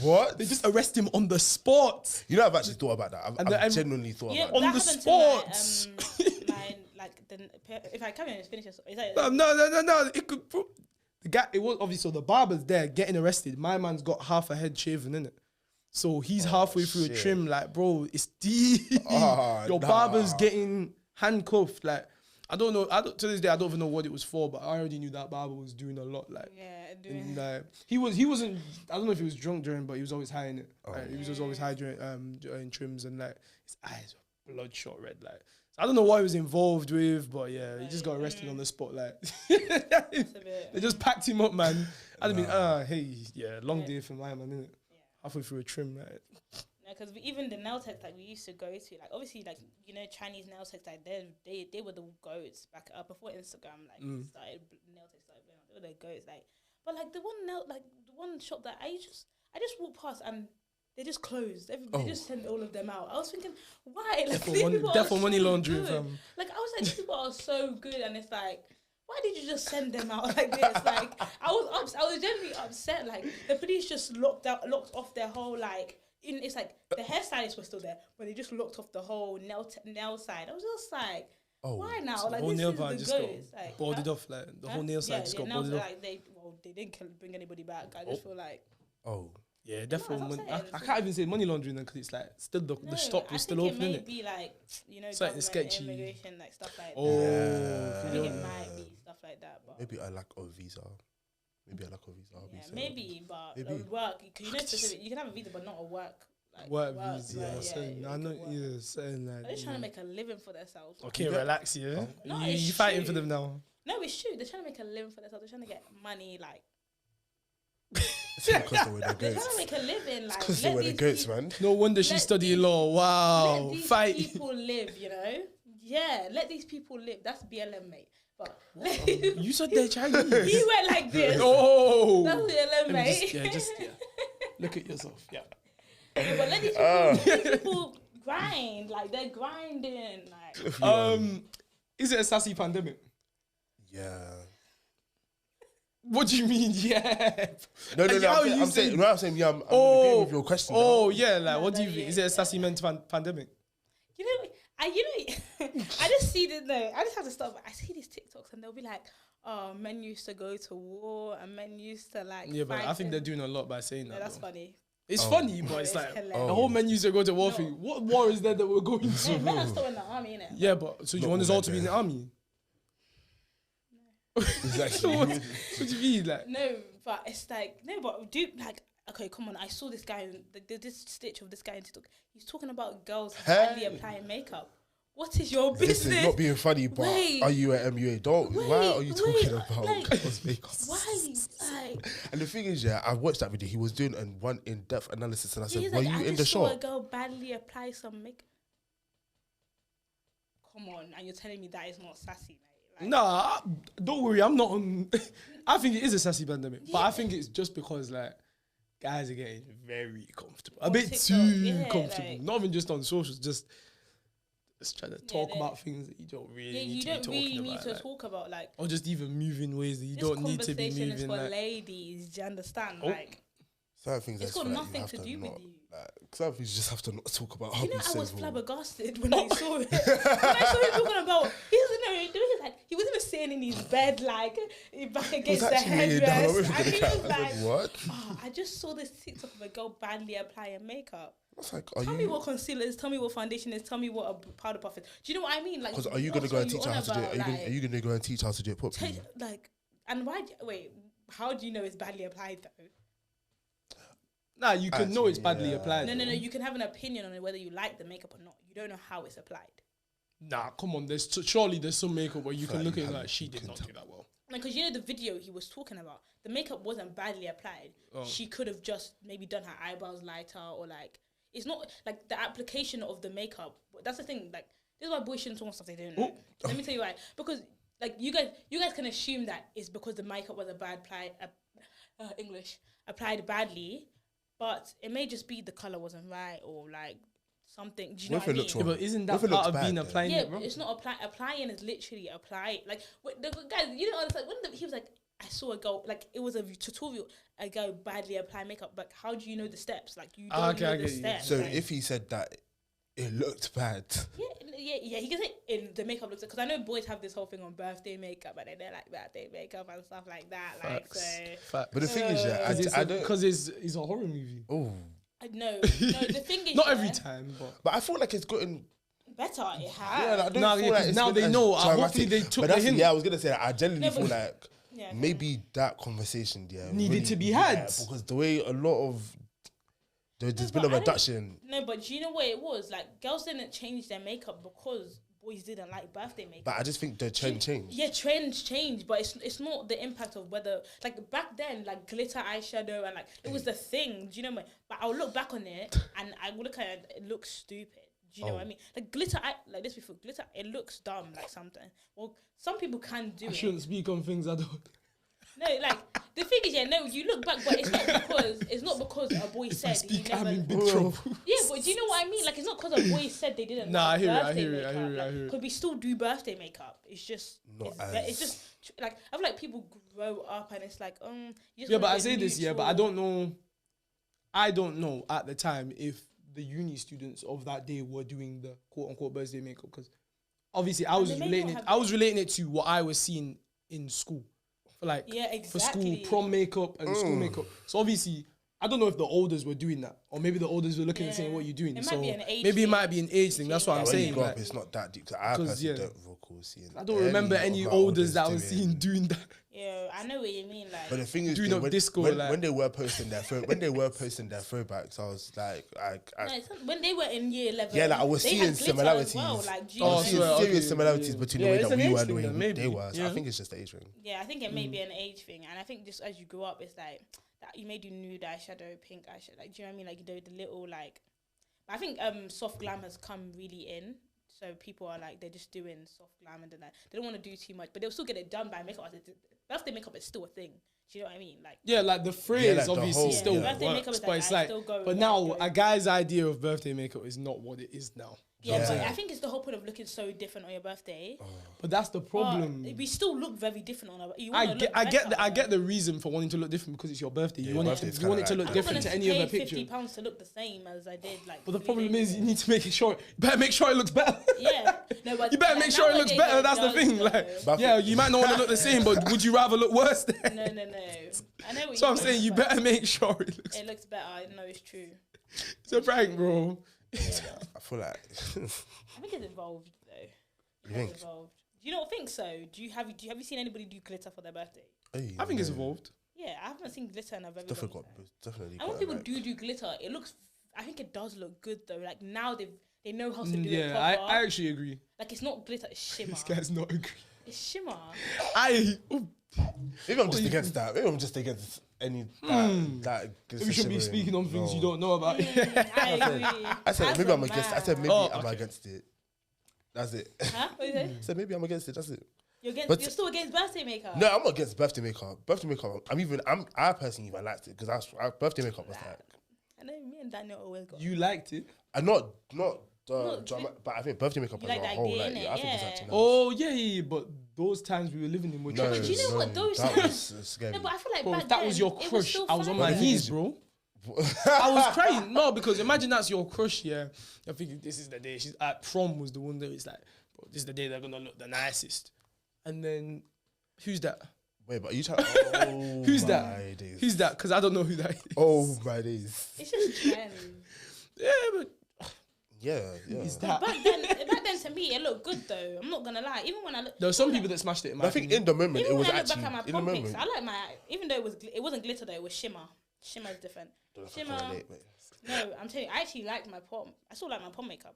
What? They just arrest him on the spot. You know, I've actually thought about that. I've genuinely thought about that. On the spot. If I come in and finish this, is that no. It could. The guy, it was obviously, so the barber's there getting arrested. My man's got half a head shaven, innit? So he's halfway through a trim, like, bro, it's deep. Your barber's getting handcuffed. Like, I don't know. To this day, I don't even know what it was for, but I already knew that barber was doing a lot. Like, like he wasn't. I don't know if he was drunk during, but he was always high in it. He was always high during trims, and like his eyes were bloodshot red. Like, so I don't know what he was involved with, but yeah, he just got arrested on the spot. Like, they just packed him up, man. I'd have been, hey, yeah, long day for my man, innit? Halfway through a trim, right? No, because even the nail techs like we used to go to, like obviously, like you know, Chinese nail techs, like they were the goats back up before Instagram, like started nail techs, like they were the goats, like. But like the one shop that I just walked past and they just closed. They just sent all of them out. I was thinking, why? Like Therefore, money laundering, fam. Like I was like, these people are so good, and it's like, why did you just send them out like this? Like I was genuinely upset. Like the police just locked off their whole like. It's like the hairstylists were still there, but they just locked off the whole nail side. I was just like, why now? So like the whole this nail is bar the just goats. got like, boarded off. Like the whole nail side just got boarded off. Like they didn't bring anybody back. I just feel like. Yeah, definitely. I can't even say money laundering because it's like still the shop was still open. It might be like something sketchy, immigration, like stuff like that. I think it might be stuff like that. But maybe I lack of visa. Maybe, but it would work. Because specific, you can have a visa, but not a work. Like, work visa. I know. Yeah, saying like. They're just trying to make a living for themselves. Okay, relax, yeah. No, you fighting for them now? No, it's true. They're trying to make a living for themselves. They're trying to get money, like. They're trying to make a living, like. Because they were the goats, man. No wonder she's studying law. Wow, let these fight. people live, you know. Yeah, let these people live. That's BLM, mate. But you said they're Chinese. He went like this. Oh, that's BLM, mate. Just look at yourself. Yeah. But let these people grind. Like they're grinding. Like. Is it a sassy pandemic? Yeah. What do you mean? Yeah. No. I'm saying yeah. I'm agreeing with your question. Yeah. Like, what do you think? Is it a sassy pandemic? You know, I just see this. No, I just have to stop. I see these TikToks and they'll be like, "Oh, men used to go to war and men used to like." Yeah, but I think they're doing a lot by saying that. That's funny. It's funny, but it's like the whole men used to go to war thing. What war is there that we're going to? Men are still in the army, innit? Yeah, but so you want us all to be in the army? Exactly. What do you mean? Like, No, but it's like no, but do like okay, come on. I saw this guy, this stitch of this guy in TikTok. He's talking about girls badly applying makeup. What is your business? This is not being funny, but are you an MUA? Why are you talking about like, girls' makeup? Why? Like, And the thing is, yeah, I watched that video. He was doing one in-depth analysis, and I said, he's "Were like, you I in just the saw a shop?" girl badly apply some makeup. Come on, and you're telling me that is not sassy, mate. Like, nah, don't worry. I'm not on. I think it is a sassy pandemic, but I think it's just because like guys are getting very comfortable, a bit TikTok, too comfortable. like, Not even just on socials, just trying to talk about things that you don't really need you to be don't talking really need about, to like, talk about like. or just even move in ways that you This don't need to be conversation moving. is for Like, ladies. Do you understand? Oh. Like, Certain things it's I just got feel like nothing have to do not, with you. Like, certain things you just have to not talk about. You know, I was civil. flabbergasted when I saw it. When I saw him talking about, he was even sitting in his bed, like, back against the actually down headrest. with And he the was cat. I like, said, what? oh, I just saw this TikTok of a girl badly applying makeup. It's like, Tell me what concealer is, tell me what foundation is, tell me what a powder puff is. Do you know what I mean? Like, Because are you going to go and teach her how to do it? Are you going to go and teach her how to do it properly? And why, wait, how do you know it's badly applied though? nah, you can know it's badly applied. No, though. you can have an opinion on it, whether you like the makeup or not. You don't know how it's applied. Nah, come on. Surely there's some makeup where you can look at it you like she did can not tell. do that well. Because you know the video he was talking about, the makeup wasn't badly applied. She could have just maybe done her eyebrows lighter, or like it's not like the application of the makeup. That's the thing. Like this is why boys shouldn't talk on stuff they don't know. Let me tell you why. Because like you guys can assume that it's because the makeup was a bad applied badly, but it may just be the color wasn't right or like something. Do you know what I mean? Yeah, but isn't that What if it part looks of being bad, applying Yeah, it wrong? it's not applying is literally apply. Like the guys, you know, it's like he was like, I saw a girl, like it was a tutorial, a girl badly apply makeup. Like, how do you know the steps? Like you don't know the steps. So like, if he said that it looked bad, yeah, he can say the makeup looks, because I know boys have this whole thing on birthday makeup, and they're like birthday makeup and stuff like that. Like Facts. but the thing is, I don't. Because it's a horror movie. Oh, no. The thing is, Not every time, but I feel like it's gotten better. It Yeah, has. like, I don't Nah, feel yeah, like 'cause it's now been they as know, hopefully dramatic. they took But that's the hint. Yeah, I was gonna say that. I genuinely No, but- feel like Yeah, maybe that conversation Needed to be had. because the way a lot of there's No, been but a I don't- reduction. No, but do you know what it was? Like, girls didn't change their makeup because boys didn't like birthday makeup. But I just think the trend changed. Yeah, trends change, but it's not the impact of whether, like back then, like glitter eyeshadow and like it was the thing. Do you know what I mean? But I'll look back on it and I will look at it, it looks stupid. Do you know what I mean? Like glitter, like this before glitter, it looks dumb, like something. Well, some people can do I it. shouldn't speak on things I don't. No, like the thing is, you look back, but it's not because a boy If I said he speak, I'm never. in big trouble. Yeah, but do you know what I mean? Like, it's not because a boy said they didn't. Nah, like I hear it, I birthday hear it, I makeup. hear it, I Like, hear it. Because we still do birthday makeup. It's just it's just like I feel like people grow up and it's like you just Yeah, wanna but I be say this, but I neutral. don't know. I don't know at the time if the uni students of that day were doing the quote unquote birthday makeup, because obviously I was they may relating not it. have I was relating it to what I was seeing in school, for like Yeah, for school exactly. prom makeup and school makeup. So obviously I don't know if the olders were doing that, or maybe the olders were looking and saying, Yeah. "What are you doing?" It might So be an age maybe it thing. might be an age thing. That's what I'm When you saying. grow Like, up, it's not that deep. 'Cause I 'cause, personally yeah. don't recall seeing. I don't remember any elders that I was seeing doing that. Yeah, I know what you mean. Like, But the thing is, Doing up disco, when, like- when they were posting their throwbacks, I was like, when they were in year 11, yeah, like I was they seeing had glitter as similarities. well, like, do you I know was what I seeing mean? swear, serious okay, similarities yeah. between Yeah, the way it's that an we age were and the thing way then, maybe. they were. So I Yeah. think it's just the age ring. Yeah, I think it may be an age thing, and I think just as you grow up, it's like that you may do nude eyeshadow, pink eyeshadow, like do you know what I mean? Like you do the little like. I think soft glam has come really in, so people are like they're just doing soft glam and then they don't want to do too much, but they'll still get it done by makeup artists. Birthday makeup is still a thing. Do you know what I mean? Like Yeah, like the phrase like the obviously whole- still yeah. Birthday makeup works, is but like, it's I like, still go but with now that, a guy's idea of birthday makeup is not what it is now. yeah, Yeah. but I think it's the whole point of looking so different on your birthday. But that's the problem. But we still look very different on our. You I wanna get, look I get, better, I get the reason for wanting to look different because it's your birthday. Yeah, You your want it birthday's to, you want it to kinda look like different I'm to not any gonna other pay picture. £50 to look the same as I did. Like, But the 3 problem days is you ago. need to make it sure. Better make sure it looks better. Yeah, no, but You better like, make sure it looks nowadays better. it That's the does, thing. though. Like, But- yeah, you might not want to look the same, but would you rather look worse? Then? No. I know what So you I'm mean, saying you but better make sure it looks. It looks better. I know it's true. It's a prank, bro. I feel like I think it's evolved though. It You has think? evolved. you not think so? Have you seen anybody do glitter for their birthday? Hey, I think it's evolved. Yeah, I haven't seen glitter in a very Definitely long got, time. definitely. And when people do glitter, it looks. I think it does look good though. Like now they know how to do it Yeah, proper. I actually agree. Like it's not glitter, it's shimmer. This guy's not agree. It's shimmer. Maybe I'm just against that. Maybe I'm just against any that. We shouldn't be speaking on things you don't know about. I agree. I said That's maybe I'm not against. I mad. said maybe I'm okay. against it. That's it. Huh? What did you say? I said maybe I'm against it. That's it. You're still against birthday makeup. No, I'm not against birthday makeup. Birthday makeup. I personally even liked it because birthday makeup was like. I know me and Daniel always got. You liked it? And not drama, but I think birthday makeup You as like a the whole, idea, like, innit? I think it's Yeah. actually nice. Oh yeah, but those times we were living in were No, But do you know what those that times? was scary. No, but I feel like bro, back if that then, was your it crush, still I was on my fine. knees, bro. I was crying. No, because imagine that's your crush, yeah. You're thinking this is the day she's at prom was the one that it's like, bro, this is the day they're gonna look the nicest. And then who's that? Wait, but are you trying? Oh, Who's my that? Days. Who's that? Because I don't know who that is. Oh my days. It's just trends. Yeah, but Yeah. is that? Back then to me, it looked good though. I'm not gonna lie. Even when I look, There were some people that smashed it. In my But I think opinion. in the moment even it was when I look actually back at my in the prom pics, moment. I like my. Even though it wasn't glitter though, it was shimmer. Shimmer is different. Don't know if I can Shimmer. relate, mate. No, I'm telling you, I actually liked my prom. I still like my prom makeup.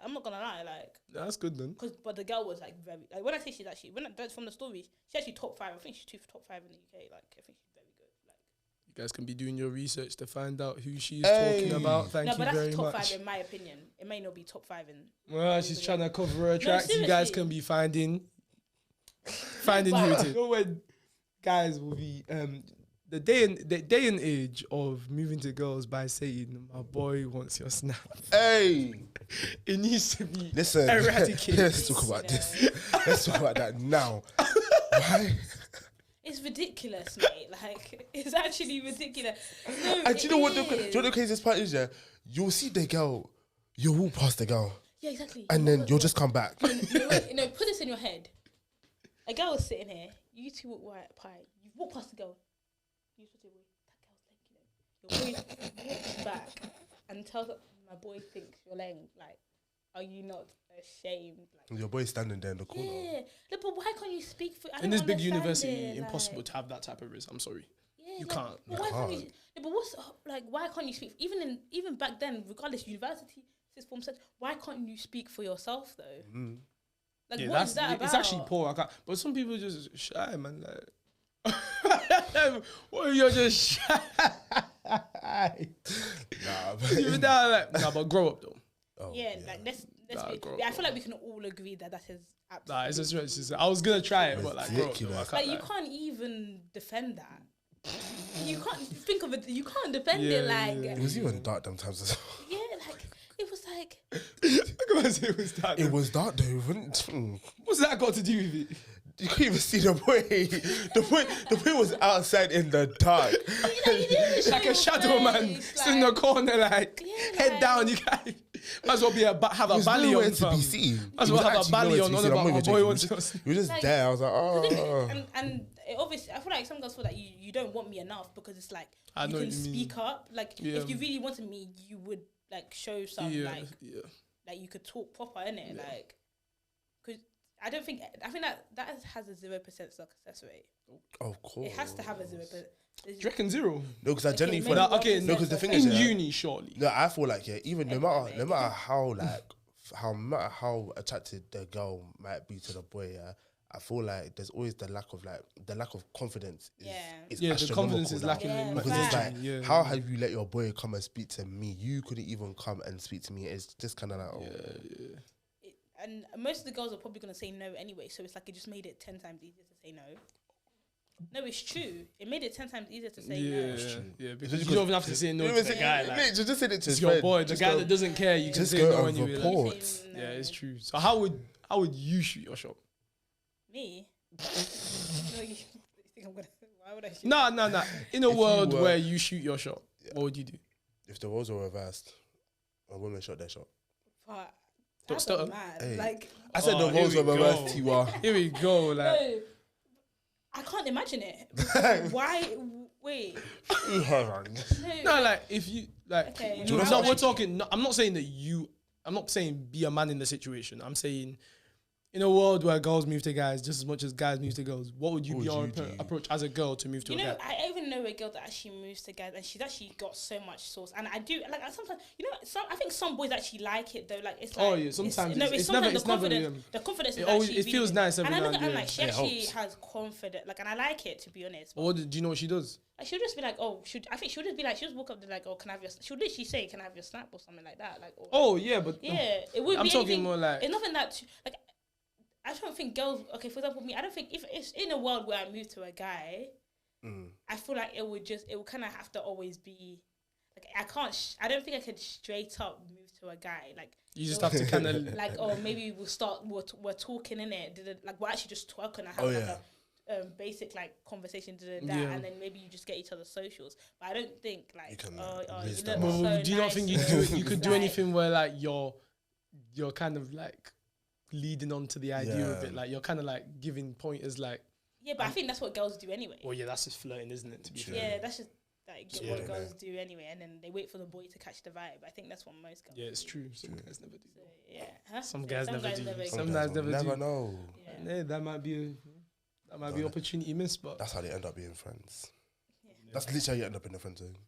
I'm not gonna lie, like, That's good then. but the girl was like very like when I say she's actually that's from the story, she's actually top 5. I think she's top 5 in the UK. Like I think she's very good. Like You guys can be doing your research to find out who she's Hey. talking about. Thank no, you but very that's top much. 5 in my opinion. It may not be top 5 in. Well, she's trying to cover her tracks. You guys seriously. can be finding who it is. You know when guys will be the day and age of moving to girls by saying my boy wants your snap. Hey, It needs to be listen. eradicated. Let's talk about this. Let's talk about that now. Why? It's ridiculous, mate. Like it's actually ridiculous. No, And do you know what? Do is. you know what the craziest part is? Yeah, you'll see the girl. You'll walk past the girl, Yeah, exactly. and then you'll just come back. No, put this in your head. A girl was sitting here. You two walk right by. You walk past the girl. You just say, "That girl's laying." Your boy walks back and tells my boy thinks you're laying. Like, are you not ashamed? Like, Your boy's standing there in the corner. yeah. Look, but why can't you speak for? I In don't this big understand university, it, impossible like, to have that type of risk. I'm sorry. Yeah, You like, can't. But why can't you? No, but what's like? Why can't you speak? Even back then, regardless, university, sixth form, why can't you speak for yourself though? Like, Yeah, what is that about? it's actually poor. I can't, but some people just shy, man. Like, well, you're just shy. Nah, Even that, like, nah, but grow up though. Oh, Yeah, like let's Nah, be, grow I up, feel like we can all agree that is absolutely. Nah, it's just I was gonna try it, but like, grow up, though. I Ridiculous. can't like you lie. can't even defend that. You can't think of it. You can't defend Yeah, it. Like It was even dark sometimes as well. yeah, like it was like Look at it was that. It was dark though. What's that got to do with it? You couldn't even see the boy. The boy was outside in the dark. Like a shadow man sitting in the corner, like Yeah, head like- down. You can't. Might as well be have a There's belly nowhere on. to fam. be seen. Might as He well was have a actually belly nowhere on. to be On seen. about I'm not my even boy joking. wants He your. was just Like- there. I was like, oh. and it obviously I feel like some girls feel like you don't want me enough because it's like I you know can what you mean. speak up. Like Yeah. if you really wanted me, you would like show some Yeah, like yeah. like you could talk proper in it. Like because I think that has a 0% success rate. Of course. It has to have a 0%. Do you reckon zero? No, because I genuinely maybe feel like. one okay, percent no, 'cause the thing success is, In rate. yeah. uni, surely. No, I feel like even no matter Everywhere. how how attracted the girl might be to the boy, yeah, I feel like there's always the lack of confidence. Is, Yeah. is Yeah, the confidence astronomical is now. lacking. Yeah, in Because it's fact. like, yeah, how have you let your boy come and speak to me? You couldn't even come and speak to me. It's just kind of like, oh. And most of the girls are probably gonna say no anyway. So it's like it just made it 10 times easier to say no. No, it's true. It made it 10 times easier to say no. Yeah, because you don't even have to say no to the guy. Like, Literally, just said it to it's his your friend. boy, the Just guy go- that doesn't care. You can just say go no and anyway. report. Like, You say no. yeah, it's true. So how would you shoot your shot? Me? No, you think I'm gonna? Why would I? Shoot? No. In a If you world were- where you shoot your shot, what would you do? If the roles were reversed, a woman shot their shot. But Don't that's stutter. mad. Hey. Like I said Oh, the roles here were we reversed, go. Tiwa. Here we go. Like, no, I can't imagine it. Because why? Wait. no, like if you like, Okay. no, How would we're I- talking. No, I'm not saying that you. I'm not saying be a man in the situation. I'm saying In a world where girls move to guys just as much as guys move to girls, what would be your approach as a girl to move to a guy? I even know a girl that actually moves to guys, and she's actually got so much sauce. And I do like sometimes, I think some boys actually like it though. Like it's like sometimes it's never the confidence. It feels nice. And I look at her like she actually has confidence. Like, and I like it, to be honest. Or do you know what she does? Like, she'll just be like, I think she'll just be like, she'll just walk up to like, can I have your? She'll literally say, can I have your snap or something like that. Like, it would. I'm talking more like it's nothing that like. I don't think girls. Okay, for example, me. I don't think if it's in a world where I move to a guy, I feel like it would kind of have to always be like I don't think I could straight up move to a guy. Like you just have to kind of like, maybe we're talking in it. Like we're actually just talking and having like a basic like conversation and then maybe you just get each other's socials. But I don't think like do you not think you could do anything where like you're kind of like leading on to the idea of it, like you're kind of like giving pointers, like but I think that's what girls do anyway. Well, that's just flirting, isn't it? To be fair, that's just like what girls do anyway, and then they wait for the boy to catch the vibe. I think that's what most girls. Yeah, it's true. Some guys never do. Some guys never do. Some guys never know. Yeah, that might be opportunity missed, but that's how they end up being friends. That's literally how you end up in a friend zone.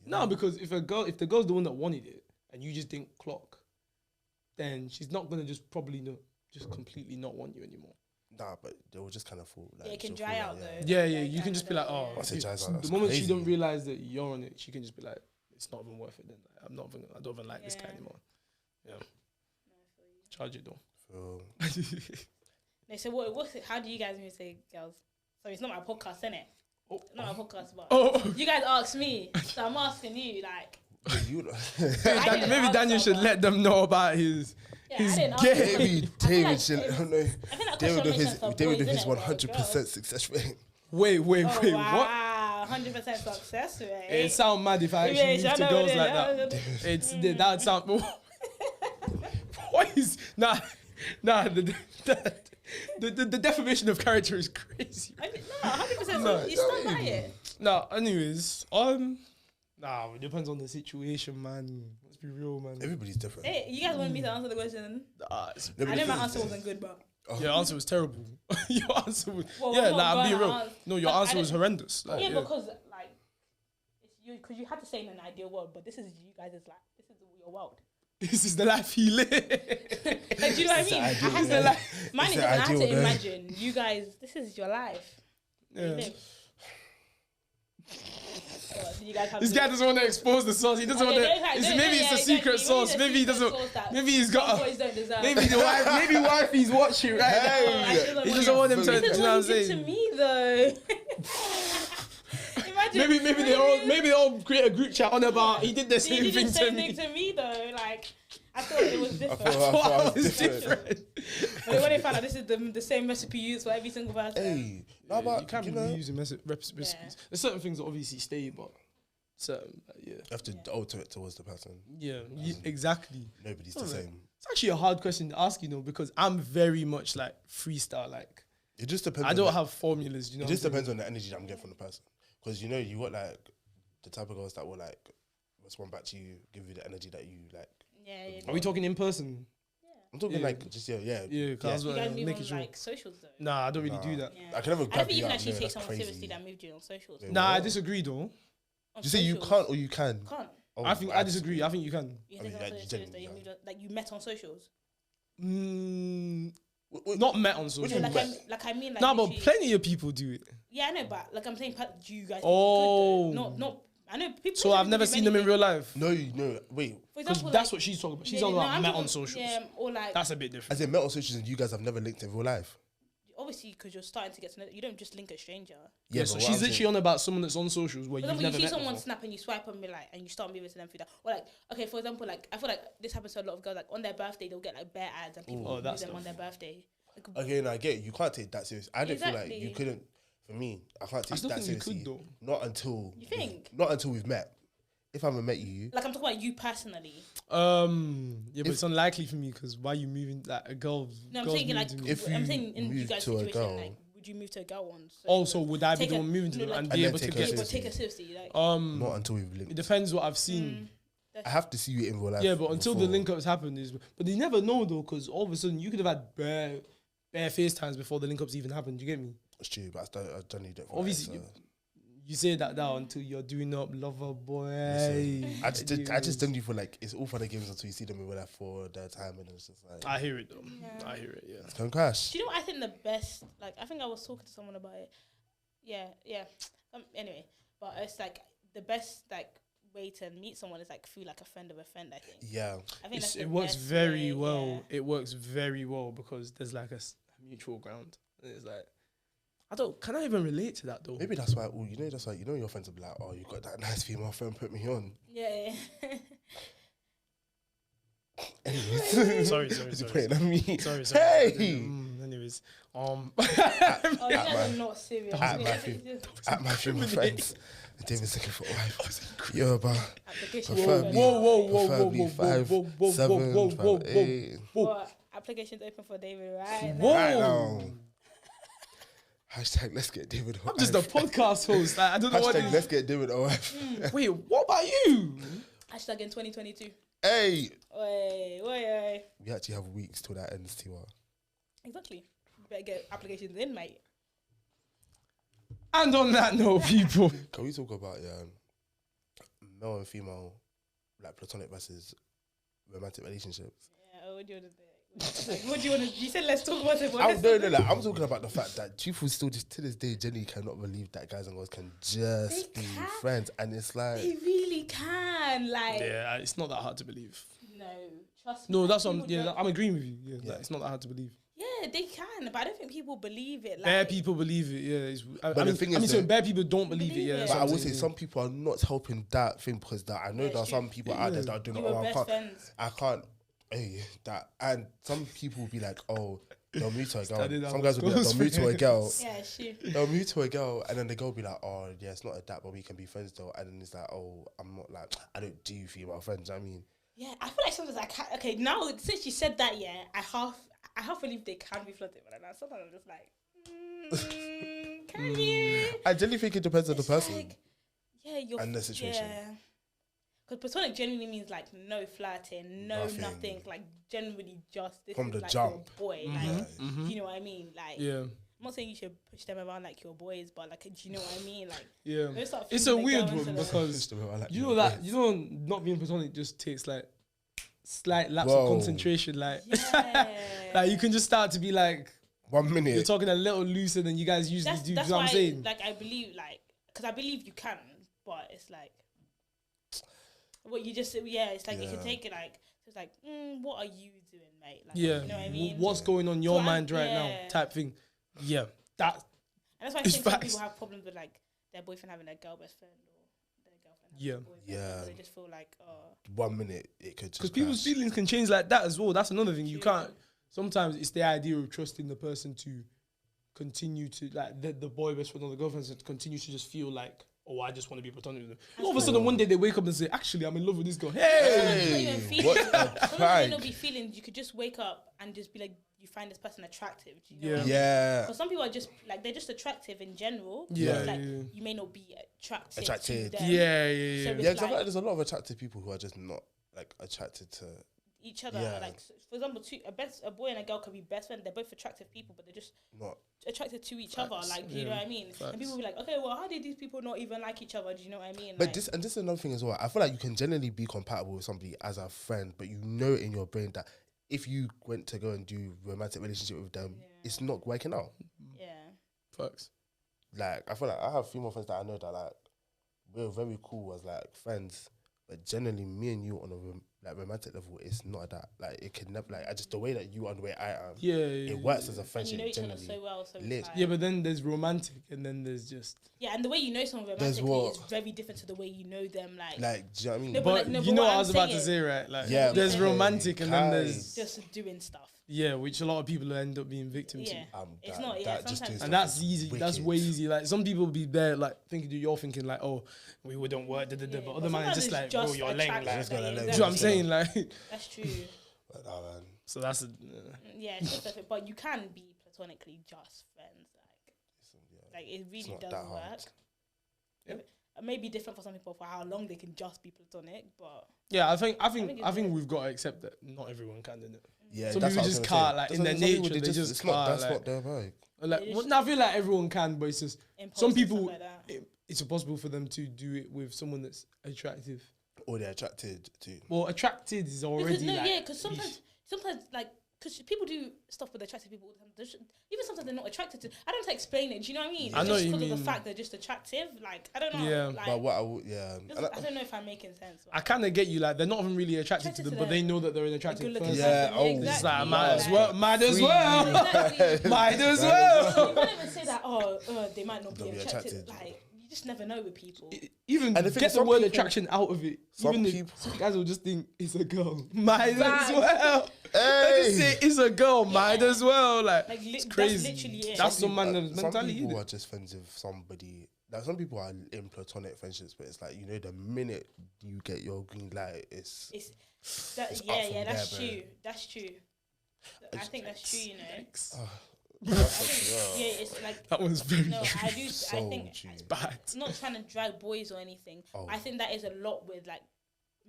No, because if the girl's the one that wanted it and you just didn't clock, then she's not gonna just completely not want you anymore. Nah, but they will just kind of fall. Like, it can dry out though. Yeah, you can just be like, the moment crazy. she don't realize that you're on it, she can just be like, it's not even worth it. Then like, I don't even like this guy anymore. Yeah, charge it though. So how do you guys move to girls? So it's not my podcast, innit? Not my podcast, but you guys asked me, so I'm asking you like. Maybe Daniel should let them know about his game. David with his 100% success rate. Wait, what? 100% success rate. It sounds mad if I actually move to girls like that. That sound. What is the definition of character is crazy. 100%. You stuck by it. No, anyways, it depends on the situation, man. Let's be real, man. Everybody's different. Hey, you guys want me to answer the question? I know my answer wasn't good, but your answer was terrible. Your answer was I'm being real. No, your answer was horrendous. Like, because like it's you, because you had to say in an ideal world, but this is you guys' like this is your world. This is the life you live. Do you know what I mean? I had to imagine you guys. This is your life. Yeah. You live. This guy doesn't want to expose the sauce. He doesn't want to. Maybe it's a secret sauce. Maybe he doesn't. Maybe he's got. Maybe the wife. Maybe wifey's watching right now. He doesn't want him to. You know what I'm saying? To me though. Imagine. Maybe they all create a group chat on about. He did the same thing to me. To me though, like I thought it was different. I thought it was different. But when they found out this is the same recipe used for every single person. Hey, you can't really use recipes. There's certain things that obviously stay, but certain, you have to alter it towards the person. Yeah, exactly. Nobody's the same. It's actually a hard question to ask, because I'm very much like freestyle. Like it just depends. I don't have formulas. It just depends on the energy that I'm getting from the person. Because you got like the type of girls that will like respond back to you, give you the energy that you like. Yeah. Are we talking in person? I'm talking like just Yeah, because you guys move on like socials though. Nah, I don't really do that. Yeah. I can never. I don't think you can actually take someone seriously that moved you on socials. Nah, I disagree though. You say you can't or you can? Can't. I disagree. I think you can. You think you met on socials? Not met on socials. No, but plenty of people do it. Yeah, I know, but like I'm saying, you guys. Not. I know people. So I've never seen them in real life. No, wait. Because that's what she's talking about. She's talking about met on socials. Yeah, or like that's a bit different. As in met on socials, and you guys have never linked in real life. Obviously, because you're starting to get to know. You don't just link a stranger. Yeah, so she's literally on about someone that's on socials where you've never met. You see someone snap and you swipe and be like, and you start moving to them through that. Or like, okay, for example, like I feel like this happens to a lot of girls. Like on their birthday, they'll get like bare ads and people use them on their birthday. Okay, no, I get it. You can't take that serious. I don't feel like you couldn't. For me, I can't take that seriously. You could, not until you think. Not until we've met. If I haven't met you, like I'm talking about you personally. Yeah, but it's unlikely for me because why are you moving like a girl? No, I'm saying like I'm saying in you guys' situation, like would you move to a girl once? So also, would I be the one moving to them and be able to take her seriously? Like not until we've linked. It depends what I've seen. I have to see you in real life. Yeah, but until the before. link ups happen, but they never know though, because all of a sudden you could have had bare FaceTimes before the link ups even happened. Do you get me? It's true, but I don't need it. Obviously, you say that now until you're doing up lover boy. I just don't feel like it's all for the games until you see them in real life for their time, and it's just like I hear it though. Yeah. I hear it. Yeah. It's gonna crash. Do you know what I think the best? Like, I think I was talking to someone about it. Yeah. Anyway, but it's like the best way to meet someone is like through like a friend of a friend. I think. Yeah. I think it works very well. Yeah. It works very well because there's like a mutual ground. And it's like, can I even relate to that though? Maybe that's why, that's why, your friends will be like, oh, you got that nice female friend, put me on. Yeah. Anyways. Sorry. Playing at me. Sorry. Hey! Anyways. You guys are not serious. At my female friends. David's looking for a wife. Yo, but preferably 5, 7, 8. What? Applications open for David right now. Hashtag let's get David a wife. I'm just a podcast host. Like, I don't know what Hashtag let's get David a wife. Wait, what about you? Hashtag in 2022. Hey! Oi. We actually have weeks till that ends, Tiwa. Exactly. You better get applications in, mate. And on that note, people. Can we talk about male and female, like platonic versus romantic relationships? Yeah, what do you want to do? What do you want to? You said let's talk about it. I'm talking about the fact that people still just to this day genuinely cannot believe that guys and girls can just be friends, and it's like they really can. Like, yeah, it's not that hard to believe. No, trust me. No, that's what I'm agreeing with you. Yeah, like, it's not that hard to believe. Yeah, they can, but I don't think people believe it. Like, bare people believe it. Yeah, so bare people don't believe it. Yeah, but I would say some people are not helping that thing because I know there are some people out there that are doing I can't. Hey, that, and some people will be like, oh, they'll move to a girl. Some guys will be like, they'll move to a girl. Yeah, shoot. They'll move to a girl, and then the girl will be like, oh, yeah, it's not a that, but we can be friends though. And then it's like, oh, I'm not like, I don't do female friends. I mean, yeah, I feel like sometimes I can't. Okay, now since you said that, yeah, I half believe they can be flirting, but then sometimes I'm just like, can you? I generally think it depends on the person. Like, yeah, you're and the situation. Yeah. Because platonic genuinely means like no flirting, nothing. Like generally just this from is the like jump. Your boy. Like, you know what I mean? Like, yeah. I'm not saying you should push them around like your boys, but like, do you know what I mean? Like, yeah, it's a weird one because not being platonic just takes like slight lapse of concentration. Like, like you can just start to be like 1 minute. You're talking a little looser than you guys usually do. That's what I'm saying. Like, I believe, like, because I believe you can, but it's like. What you just it's like you can take it like it's like what are you doing, mate? Like, you know what I mean? What's going on in your mind right now? Type thing. Yeah, that. And that's why I think some people have problems with like their boyfriend having a girl best friend or their girlfriend having a boyfriend. They just feel like 1 minute it could just because people's feelings can change like that as well. That's another thing. You can't. Sometimes it's the idea of trusting the person to continue to like the boy best friend or the girlfriend to continue to just feel like. Oh, I just want to be platonic with them. All of a sudden, one day they wake up and say, "Actually, I'm in love with this girl." Hey, what a prank! Not be feelings. You could just wake up and just be like, you find this person attractive. Do you know what I mean? Because some people are just like they're just attractive in general. Yeah, like, you may not be attracted. To them. Yeah. So because I feel like there's a lot of attractive people who are just not like attracted to each other. Like, for example, a boy and a girl could be best friends. They're both attractive people, but they're just not attracted to each other. Like, you know what I mean? And people will be like, okay, well, how did these people not even like each other? Do you know what I mean? But this is another thing as well. I feel like you can generally be compatible with somebody as a friend, but you know in your brain that if you went to go and do romantic relationship with them, it's not working out. Yeah. Facts. Like, I feel like I have female friends that I know that like we're very cool as like friends, but generally me and you on a romantic level, it's not that. Like, it can never, like, I just, the way that you are and the way I am, it works as a friendship. And you know each other so well, so it's like, yeah, but then there's romantic, and then there's just... Yeah, and the way you know someone romantically is very different to the way you know them, like... do you know what I mean? No, but you know what I was about to say, right? Like, there's romantic, and then there's... Just doing stuff. Yeah, which a lot of people end up being victims to. It's not, sometimes. And that's easy. Wicked. That's way easy. Like, some people be there, like, you're thinking, like, oh, we wouldn't work, but other man is just like, bro, you're lame. Like, do you know what I'm saying? Like, that's true. So that's it's just perfect. But you can be platonically just friends. Like it really does work. maybe different for some people for how long they can just be platonic, but yeah, I think we've got to accept that not everyone can, innit? Yeah, some that's people what I was just gonna can't, say. like That's in their what some people, nature, they just it's can't. not, that's like, not their vibe. like They well, just- no, I feel like everyone can, but it's just impulse some and stuff people. like that. It's impossible for them to do it with someone that's attractive. Or they're attracted to. Well, attracted is already Because sometimes like because people do stuff with attractive people all the time. Even sometimes they're not attracted to. I don't have to explain it. Do you know what I mean? I It's know just what you because of the mean. fact they're just attractive. Like I don't know. Yeah. Like, But what I would, yeah. I don't know if I'm making sense. I kind of get you. Like they're not even really attracted to Attracted them, to but they them. know that they're an attractive good-looking person. Yeah, person. oh, exactly. It's like, Like, might as well, might as well, Exactly. might as You well. can't even say that. They might not be They'll be attracted. attracted. Like you just never know with people. Even And the thing get is, the some word people- attraction out of it. some Even people- if guys will just think it's a girl. Might as Facts. well. Let's just say it's a girl. Might as well. Like, Like, it's that's crazy. literally it. That's Some some man people- mentality. Some people innit? are just friends with somebody. Like some people are in platonic friendships, but it's like, you know, the minute you get your green light, it's It's that, It's up yeah, from yeah. That's there, true. That's true. I think that's true. You know. yeah. Yeah, it's like That was very no. true. I do. I think true. Bad. it's not trying to drag boys or anything. Oh. I think that is a lot with like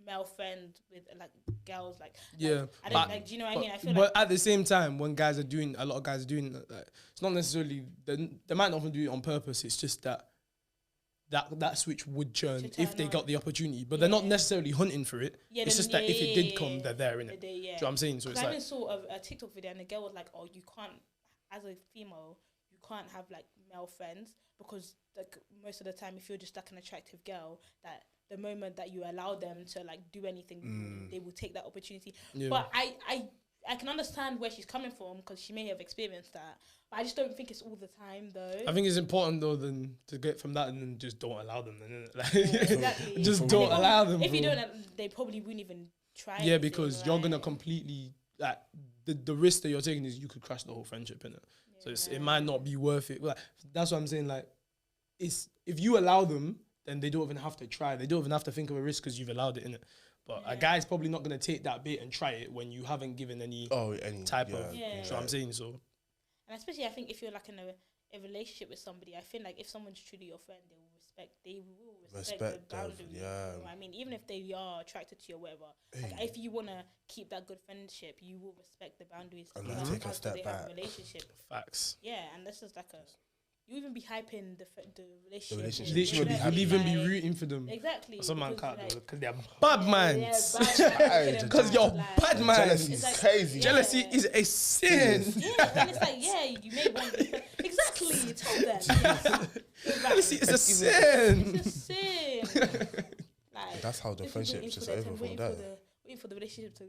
male friends with like girls. Like Yeah, I don't but- like. Do you know what I mean? I feel but like at the same time, when guys are doing, a lot of guys are doing, like, it's not necessarily they might not even do it on purpose. It's just that switch would churn To if turn they on. got the opportunity, but they're not Yeah. necessarily hunting for it. Yeah, it's then- just that if it did come, yeah, they're there, innit? yeah, Do you know yeah. what I'm saying? So it's I like, even saw a TikTok video and the girl was like, "Oh, you can't, as a female, you can't have like male friends because like most of the time, if you're just like an attractive girl, that the moment that you allow them to like do anything, they will take that opportunity." Yeah. But I can understand where she's coming from because she may have experienced that, but I just don't think it's all the time though. I think it's important though then to get from that and then just don't allow them. Then, innit? Like, Exactly. just And don't they probably- allow them. If you bro. don't, they probably wouldn't even try. Yeah, anything, because you're gonna like- completely like the risk that you're taking is you could crash the whole friendship in it. So it might not be worth it. Like, that's what I'm saying. Like, it's if you allow them, then they don't even have to try. They don't even have to think of a risk because you've allowed it in it. But a guy's probably not gonna take that bait and try it when you haven't given any type of. Yeah. You know what I'm saying? So And especially, I think if you're like in a relationship with somebody, I feel like if someone's truly your friend, they will respect Respect the them, boundaries. yeah. You know what I mean, even if they are attracted to you or whatever, like if you want to keep that good friendship, you will respect the boundaries. And you then know, take a after step they have back. a relationship. facts. Yeah, and this is like you even be hyping the relationship. relationship. Literally, be you'll happy. even be like- rooting for them. Exactly. Some man because, can't like, though because they're bad minds. Yeah, Because you're bad minds. Jealousy It's is like- crazy. Yeah. Jealousy is a sin. Yeah, and it's like, yeah, you may want to exactly. Tell them. Jealousy is a sin. It's a sin. Like, That's how the if you're friendship's waiting just for their over turn, from waiting there. for waiting for the relationship to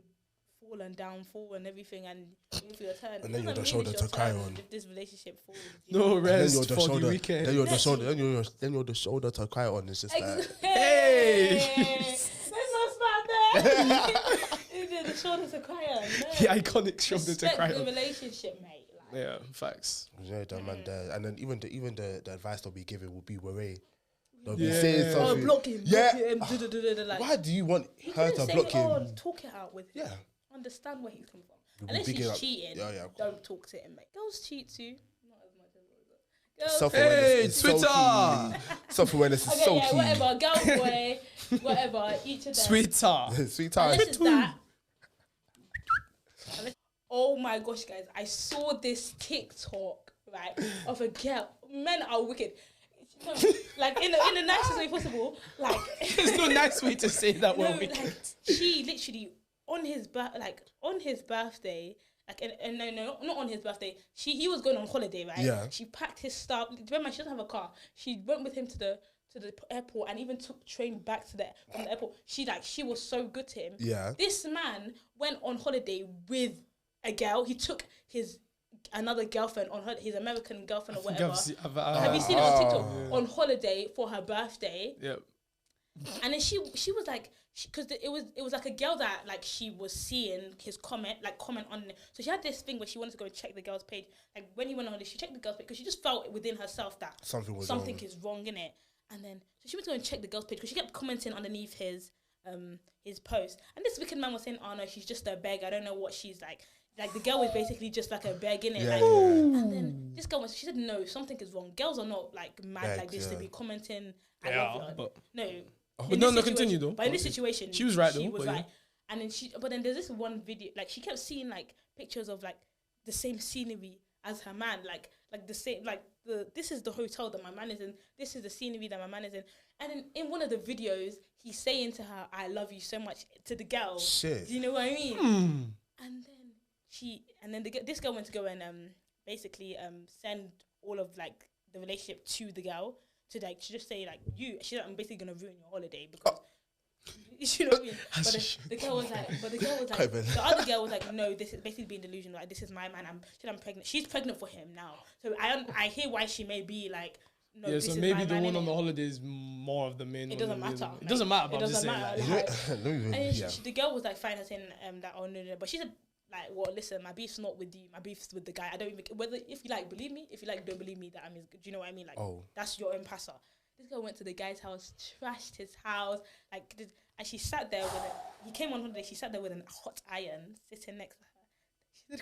fall and downfall and everything, and waiting for your turn. And It then you're doesn't the mean shoulder it's your to cry turn on. If this relationship falls, you No know? And then rest you're the for the shoulder. weekend. Then you're the shoulder. Then you're the shoulder to cry on. It's just like Hey, let's not start there. The shoulder to cry on. No. The iconic shoulder to Respect cry the on. relationship, mate. Like, Yeah, facts. you know, the man there, and then even the advice they'll be giving will be worry. They'll be Yeah. saying oh, something. block him. Yeah. Block him. Like, Why do you want you her couldn't to say, block him? "Oh, talk it out with him. Yeah. Understand where he's coming from. You'll be Unless bigging he's up- cheating, Yeah, yeah, don't talk to him, mate. Girls cheat too. Not as much as boys. Girls Self-awareness Hey, is Twitter. so key. Self-awareness is okay, so yeah, key. whatever. Girl, boy, whatever. Each of them. Sweetheart. Sweetheart. Unless it's that. Oh my gosh, guys! I saw this TikTok right of a girl. Men are wicked. Like in the nicest way possible. Like There's no nice way to say that no, we're like, wicked. she literally on his birthday. Like no, not on his birthday. He was going on holiday, right? Yeah. She packed his stuff. Remember, she doesn't have a car. She went with him to the airport and even took train back from the airport. She was so good to him. Yeah. This man went on holiday with a girl. He took another girlfriend on his American girlfriend or whatever. Have you seen it on TikTok? On holiday for her birthday. Yep. And then she was like, because it was like a girl that like she was seeing his comment on it. So she had this thing where she wanted to go and check the girl's page. Like when he went on holiday, she checked the girl's page because she just felt within herself that something is wrong in it. And then so she went to go and check the girl's page because she kept commenting underneath his post. And this wicked man was saying, "Oh no, she's just a beg. I don't know what she's like." like the girl was basically just like a begging it. Yeah, Like, yeah. and then this girl she said, no, something is wrong. Girls are not like mad like this to be commenting. I love you. but No. But no, continue though. But in this situation, she was right though. She was but right. And then but then there's this one video, like she kept seeing like pictures of like the same scenery as her man, like the same, like this is the hotel that my man is in, this is the scenery that my man is in. And then in one of the videos, he's saying to her, I love you so much, to the girl. Shit. Do you know what I mean? And then this girl went to go and basically send all of like the relationship to the girl to like to just say like I'm basically gonna ruin your holiday because you know what I mean. But the girl was like, the other girl was like, no, this is basically being delusional. Like this is my man. I'm pregnant. She's pregnant for him now. So I hear why she may be like. No, yeah, so maybe the one on the holiday is more of the main. It doesn't matter. It doesn't matter. But it doesn't matter. And the girl was like fine saying that no, but she said like, well, listen, my beef's not with you. My beef's with the guy. I don't even whether if you like believe me, if you like don't believe me that I'm his. Do you know what I mean? Like that's your own passer. This girl went to the guy's house, trashed his house, like, and she sat there with he came on holiday. She sat there with a hot iron sitting next to her.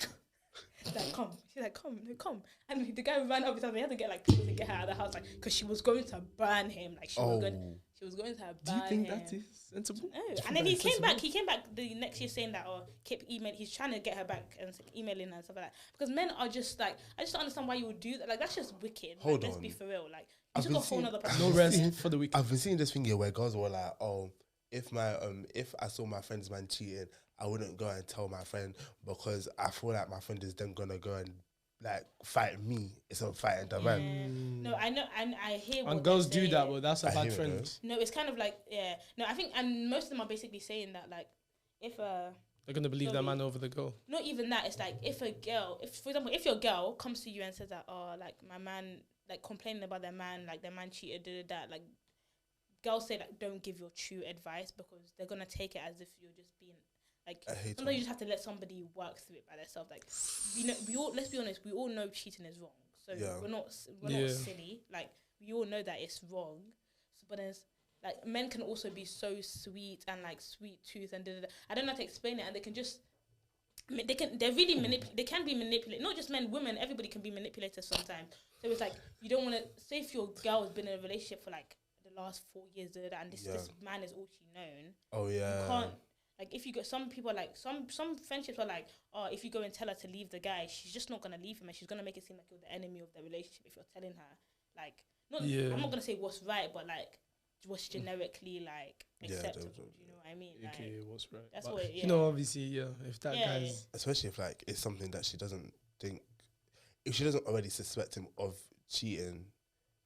She said, like, come. She's like, come. And the guy ran up. They had to get like people to get her out of the house, like, because she was going to burn him. Like she was going to burn him. Do you think that is sensible? No. And then he came back. He came back the next year saying that, keep emailing. He's trying to get her back and emailing her and stuff like that. Because men are just like, I just don't understand why you would do that. Like that's just wicked. Hold Let's on. be for real. Like you took a whole nother person. No rest for the weekend. I've been seeing this thing here where girls were like, if I saw my friend's man cheating, I wouldn't go and tell my friend because I feel like my friend is then gonna go and like fight me. It's a fighting the man. No, I know, and I hear. And girls do that, but that's a bad friend. No, it's kind of like No, I think, and most of them are basically saying that like if they're gonna believe that man over the girl. Not even that. It's like if for example, if your girl comes to you and says that like my man, like complaining about their man, like their man cheated, did that, like girls say like don't give your true advice because they're gonna take it as if you're just being like. Sometimes you just have to let somebody work through it by themselves. Like we all let's be honest, we all know cheating is wrong. So we're not silly. Like we all know that it's wrong. So, but there's like men can also be so sweet and like sweet tooth and I don't know how to explain it, and they can just. They can be manipulated. Not just men, women. Everybody can be manipulated sometimes. So it's like you don't want to say if your girl has been in a relationship for like the last 4 years and this man is all she known. Oh yeah. You can't like if you go. Some people are like some friendships are like if you go and tell her to leave the guy, she's just not gonna leave him and she's gonna make it seem like you're the enemy of the relationship if you're telling her like I'm not gonna say what's right, but like what's generically like acceptable. Do you know what I mean? Okay, what's right? That's what you know. Obviously, if that guy's especially if like it's something that she doesn't think, if she doesn't already suspect him of cheating,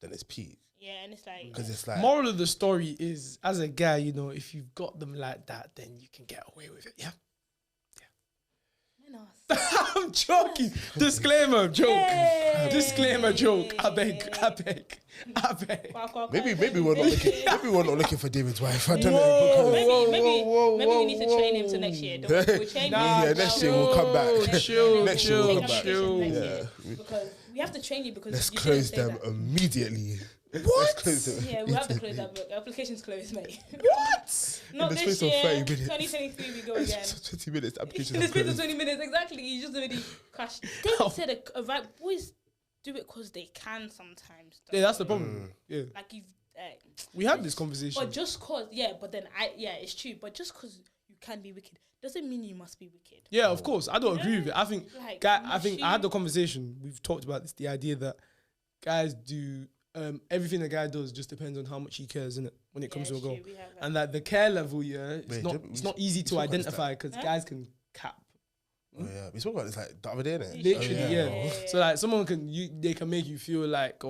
then it's peak. Yeah, and it's like because it's like moral of the story is as a guy, if you've got them like that, then you can get away with it. Yeah. I'm joking. Disclaimer joke. Hey. Disclaimer joke. I beg. Maybe we're not looking for David's wife. I don't know. Maybe we need to train him to next year. We'll train him. Next year we'll come back. Next year we'll come back. Because we have to train you because let's close them immediately. What? Yeah, we have to close that book. Application's closed, mate. What? Not this year. 2023, we go again. 20 minutes. Application. In the space of 20 minutes, exactly. You just already crashed. David said, "Right, boys do it because they can sometimes." Yeah, that's the problem. Yeah, like we had this conversation. But just cause, but then it's true. But just cause you can be wicked doesn't mean you must be wicked. Yeah, of course. I don't agree with it. I think, I had the conversation. We've talked about this. The idea that guys do. Everything a guy does just depends on how much he cares, innit? When it comes to a girl, and like the care level, it's not easy to identify because guys can cap. Oh yeah, we spoke about this like the other day, innit? Literally, yeah. So like someone they can make you feel like,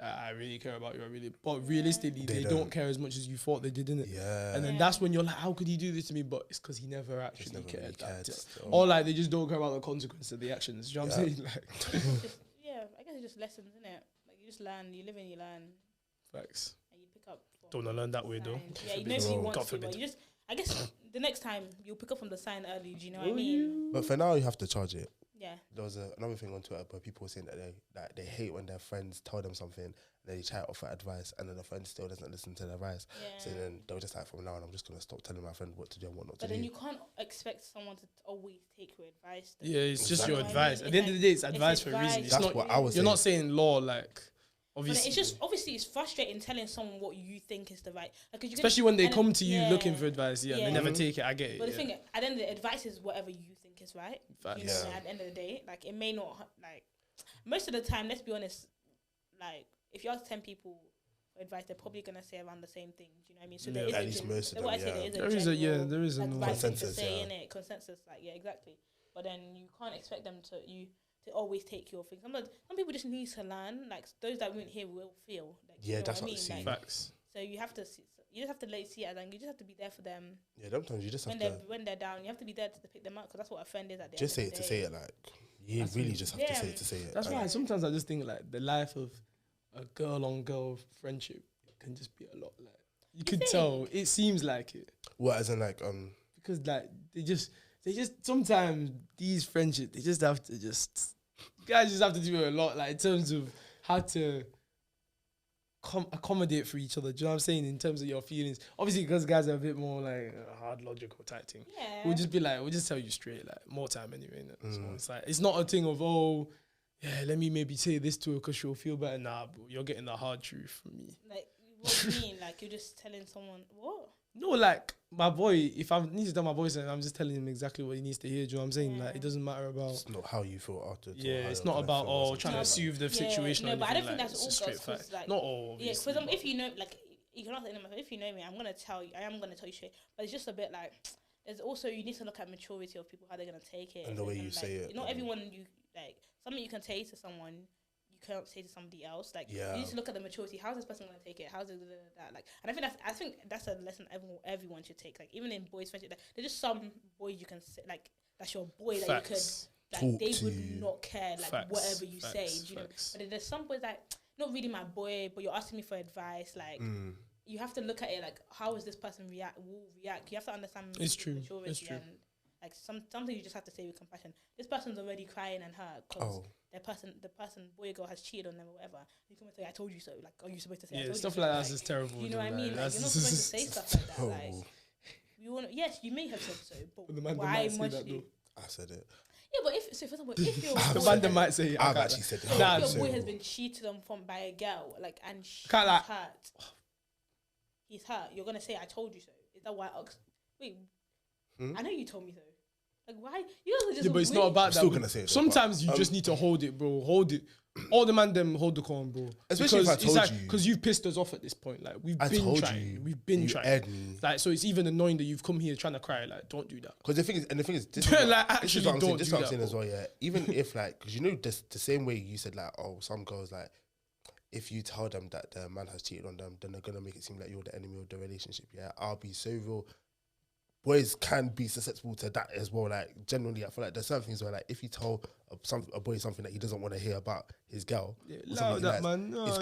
I really care about you, but realistically they don't care as much as you thought they did, innit? Yeah. And then that's when you're like, how could he do this to me? But it's because he never actually cared. Or like they just don't care about the consequences of the actions. You know what I'm saying? Like, I guess it's just lessons, innit? You just learn, you live and you learn. Facts. And you pick up. Don't learn that way though. Yeah, you know if you want to, but I guess the next time you'll pick up from the sign early. Do you know what I mean? But for now, you have to charge it. Yeah. There was another thing on Twitter where people were saying that they hate when their friends tell them something and then they try to offer advice and then the friend still doesn't listen to the advice. Yeah. So then they were just like, from now on, I'm just going to stop telling my friend what to do and what not to do. But then you can't expect someone to always take your advice. Yeah, it's just Exactly. your advice. At the end of the day, it's advice for a reason. It's That's not, what I was you're saying. not saying law, like, But obviously. it's just, obviously, it's frustrating telling someone what you think is the right. Like, 'cause you Especially when they and come to you yeah. looking for advice, and they never take it. I get it. But the yeah. thing, at the end, the advice is whatever you think is right. Facts. You know, Yeah. at the end of the day, like, it may not, like, most of the time, let's be honest, like, if you ask 10 people for advice, they're probably going to say around the same thing. Do you know what I mean? So there is At a least gen- most of what I them, say, yeah. there is a general there is a advice thing to consensus, say, yeah. innit? Consensus, like, yeah, exactly. But then you can't expect them to always take your thing. Some people just need to learn. Like, those that weren't here will feel. Like, Yeah, you know that's what I what mean? I see. Like, Facts. so you have to see it as, and you just have to be there for them Yeah, sometimes you just have to when they're down. You have to be there to pick them up because that's what a friend is at the just say end it of to the say day. it. Like, you really just have to say it to say it. That's Like, why sometimes I just think, like, the life of a girl-on-girl friendship can just be a lot, like, you could think? tell. It seems like it. What, as in, like, Because, like, they just sometimes these friendships, they just have to you guys just have to do a lot, like, in terms of how to accommodate for each other. Do you know what I'm saying? In terms of your feelings, obviously, because guys are a bit more like hard logical type thing. Yeah. We'll just tell you straight, like, more time anyway. Innit? So it's like, it's not a thing of, oh, yeah, let me maybe say this to her because she'll feel better. Nah, bro, you're getting the hard truth from me. Like, what do you mean? Like, you're just telling someone what? No, like, my boy, if I need to tell my boy something, I'm just telling him exactly what he needs to hear. Do you know what I'm saying? Like, it doesn't matter about. it's not how you feel after. Yeah, it's not about trying to soothe the situation. No, or but I don't anything, think that's it's all a straight girls. 'Cause, fact. like, Not all. Yeah, Obviously, because if you know, like, you can ask them, if you know me, I'm gonna tell you. I am gonna tell you straight. But it's just a bit like, there's also, you need to look at maturity of people, how they're gonna take it And the way you like, say it. Not everyone you like. Something you can say to someone, you can't say to somebody else. Like, you need to look at the maturity. How's this person gonna take it? How's it that? Like, and I think that's a lesson everyone should take. Like, even in boys' friendship, like, there's just some boys you can say, like, that's your boy that Facts. you could. Like, Talk they to would you. not care, like, Facts. whatever you say. Facts. Do you know? Facts. But then there's some boys like, not really my boy, but you're asking me for advice. Like, you have to look at it like, how is this person will react? You have to understand It's true. maturity It's true. and like something you just have to say with compassion. This person's already crying and hurt because the person, boy or girl, has cheated on them or whatever. You come and say, "I told you so." Like, are you supposed to say? I Yeah, told stuff you so? like that's just terrible. You know what I though, mean? Like, that's you're not supposed to say stuff like that. Like, Horrible. you want? Yes, you may have said so, but the man why might say must that you? though. I said it. Yeah, but if so, for example, if your The boy, man that might say, I've actually said it. Nah, if So- your boy has been cheated on by a girl, like, and she's Can't lie. hurt, he's hurt. You're gonna say, "I told you so." Is that why? Wait, I know you told me so. Like, why? You guys are just. Yeah, but it's not really- about I'm that. still bro. gonna say it though, Sometimes but, you just need to hold it, bro. Hold it. All the man them hold the corn, bro. Especially if I it's told like, you. because you've pissed us off at this point. Like, we've I been told trying. you. We've been You trying. aired me. Like, so it's even annoying that you've come here trying to cry. Like, don't do that. Because the thing is, this is Like, what, this actually is what I'm saying. don't This is do what I'm that, saying as bro. well. Yeah, even if like, because you know, the same way you said like, oh, some girls like, if you tell them that the man has cheated on them, then they're gonna make it seem like you're the enemy of the relationship. Yeah, I'll be so real. Boys can be susceptible to that as well. Like, generally, I feel like there's certain things where, like, if you tell a boy something that he doesn't want to hear about his girl, or Allow something that, like, man. it's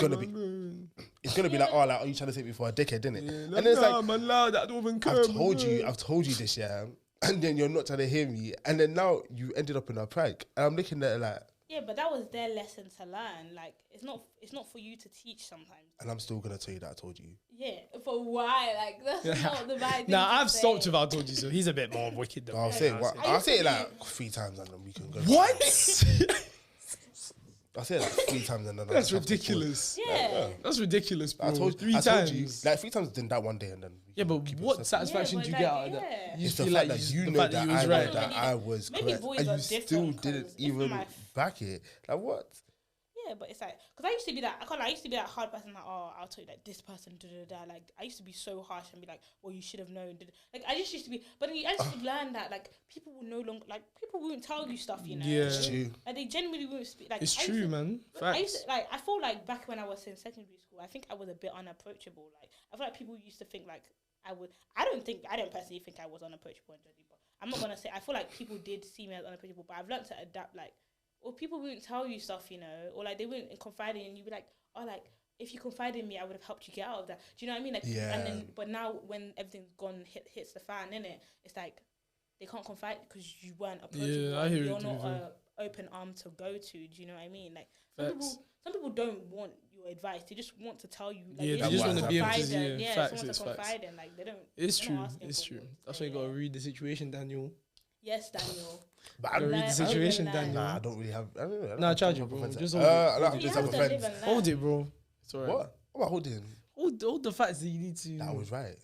gonna be, like, oh, like, are you trying to take me for a dickhead, innit? And it's like, man, allow that woman. I've told you this, yeah, and then you're not trying to hear me, and then now you ended up in a prank, and I'm looking at it like, Yeah, but that was their lesson to learn. Like, it's not for you to teach sometimes. and I'm still gonna tell you that I told you. Yeah, for why? Like, that's not the right thing. Nah, to I've say. stopped with I told you so. He's a bit more wicked than I'll me, say you it. know what I'm I'll say it used to like 3 times, and then we can go. saying? What? I'll say it like 3 times, and then I'll That's just have to ridiculous. Yeah. That's ridiculous, bro. pause. I told Three I told times. you like 3 times. Then that one day, and then we Yeah, can but keep it what separate. satisfaction Yeah, do you but get like, out of that? yeah. You It's the feel fact like that you you the know fact that he was I right. know that I was Maybe correct, boys and are you still different didn't 'cause even my- back it. Like, what? Yeah, but it's like, because I used to be that, I used to be that hard person, like, oh, I'll tell you, like, this person, like, I used to be so harsh and be like, well, you should have known, like, I just used to be, but then I used to learn that, like, people will no longer, like, people won't tell you stuff, you know? Yeah. It's true. Like, they genuinely won't speak, like, It's I used true, to- man. I used Facts. to, like, I feel like back when I was in secondary school, I think I was a bit unapproachable, like, I feel like people used to think, like, I don't personally think I was unapproachable, but I'm not gonna say, I feel like people did see me as unapproachable, but I've learned to adapt, like, or people won't tell you stuff, you know, or like they won't confide in you and you'd be like, oh, like, if you confided in me, I would have helped you get out of that. Do you know what I mean? Like, Yeah. and then, but now when everything's gone, hits the fan, innit? It's like they can't confide because you weren't approachable. Yeah, I hear You're it, not to be fair. open arm to go to. Do you know what I mean? Like Facts. some people don't want your advice. They just want to tell you. Like, Yeah, they they just want to be able to confide see. in. Yeah, Facts, someone it's to facts. confide in. Like they don't. It's they're true. not asking It's for true. what to That's say, why you gotta yeah. read the situation, Daniel. Yes, Daniel. But Gotta read the situation, Like, Daniel. Nah, I don't really have. I don't know. Nah, charge it, bro. Just hold it. I You just have have to a live friend. and learn. Hold it, bro. It's alright. What? What am I holding? All the facts that you need to. That was right.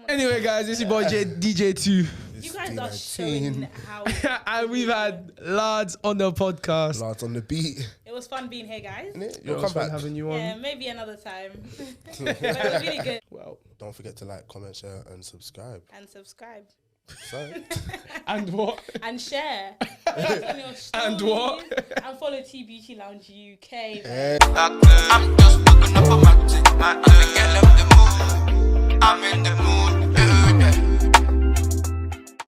Anyway, guys, this is your boy DJ2. You guys are showing how. And we've had lads on the podcast. Lads on the beat. It was fun being here, guys. You'll come back. having you on. Yeah, maybe another time. But it was really good. Well, Don't forget to like, comment, share, and subscribe. And subscribe. So, and what? And share. On your And what? stories. And follow T Beauty Lounge UK. I'm just looking up a mountain. I'm in the mood.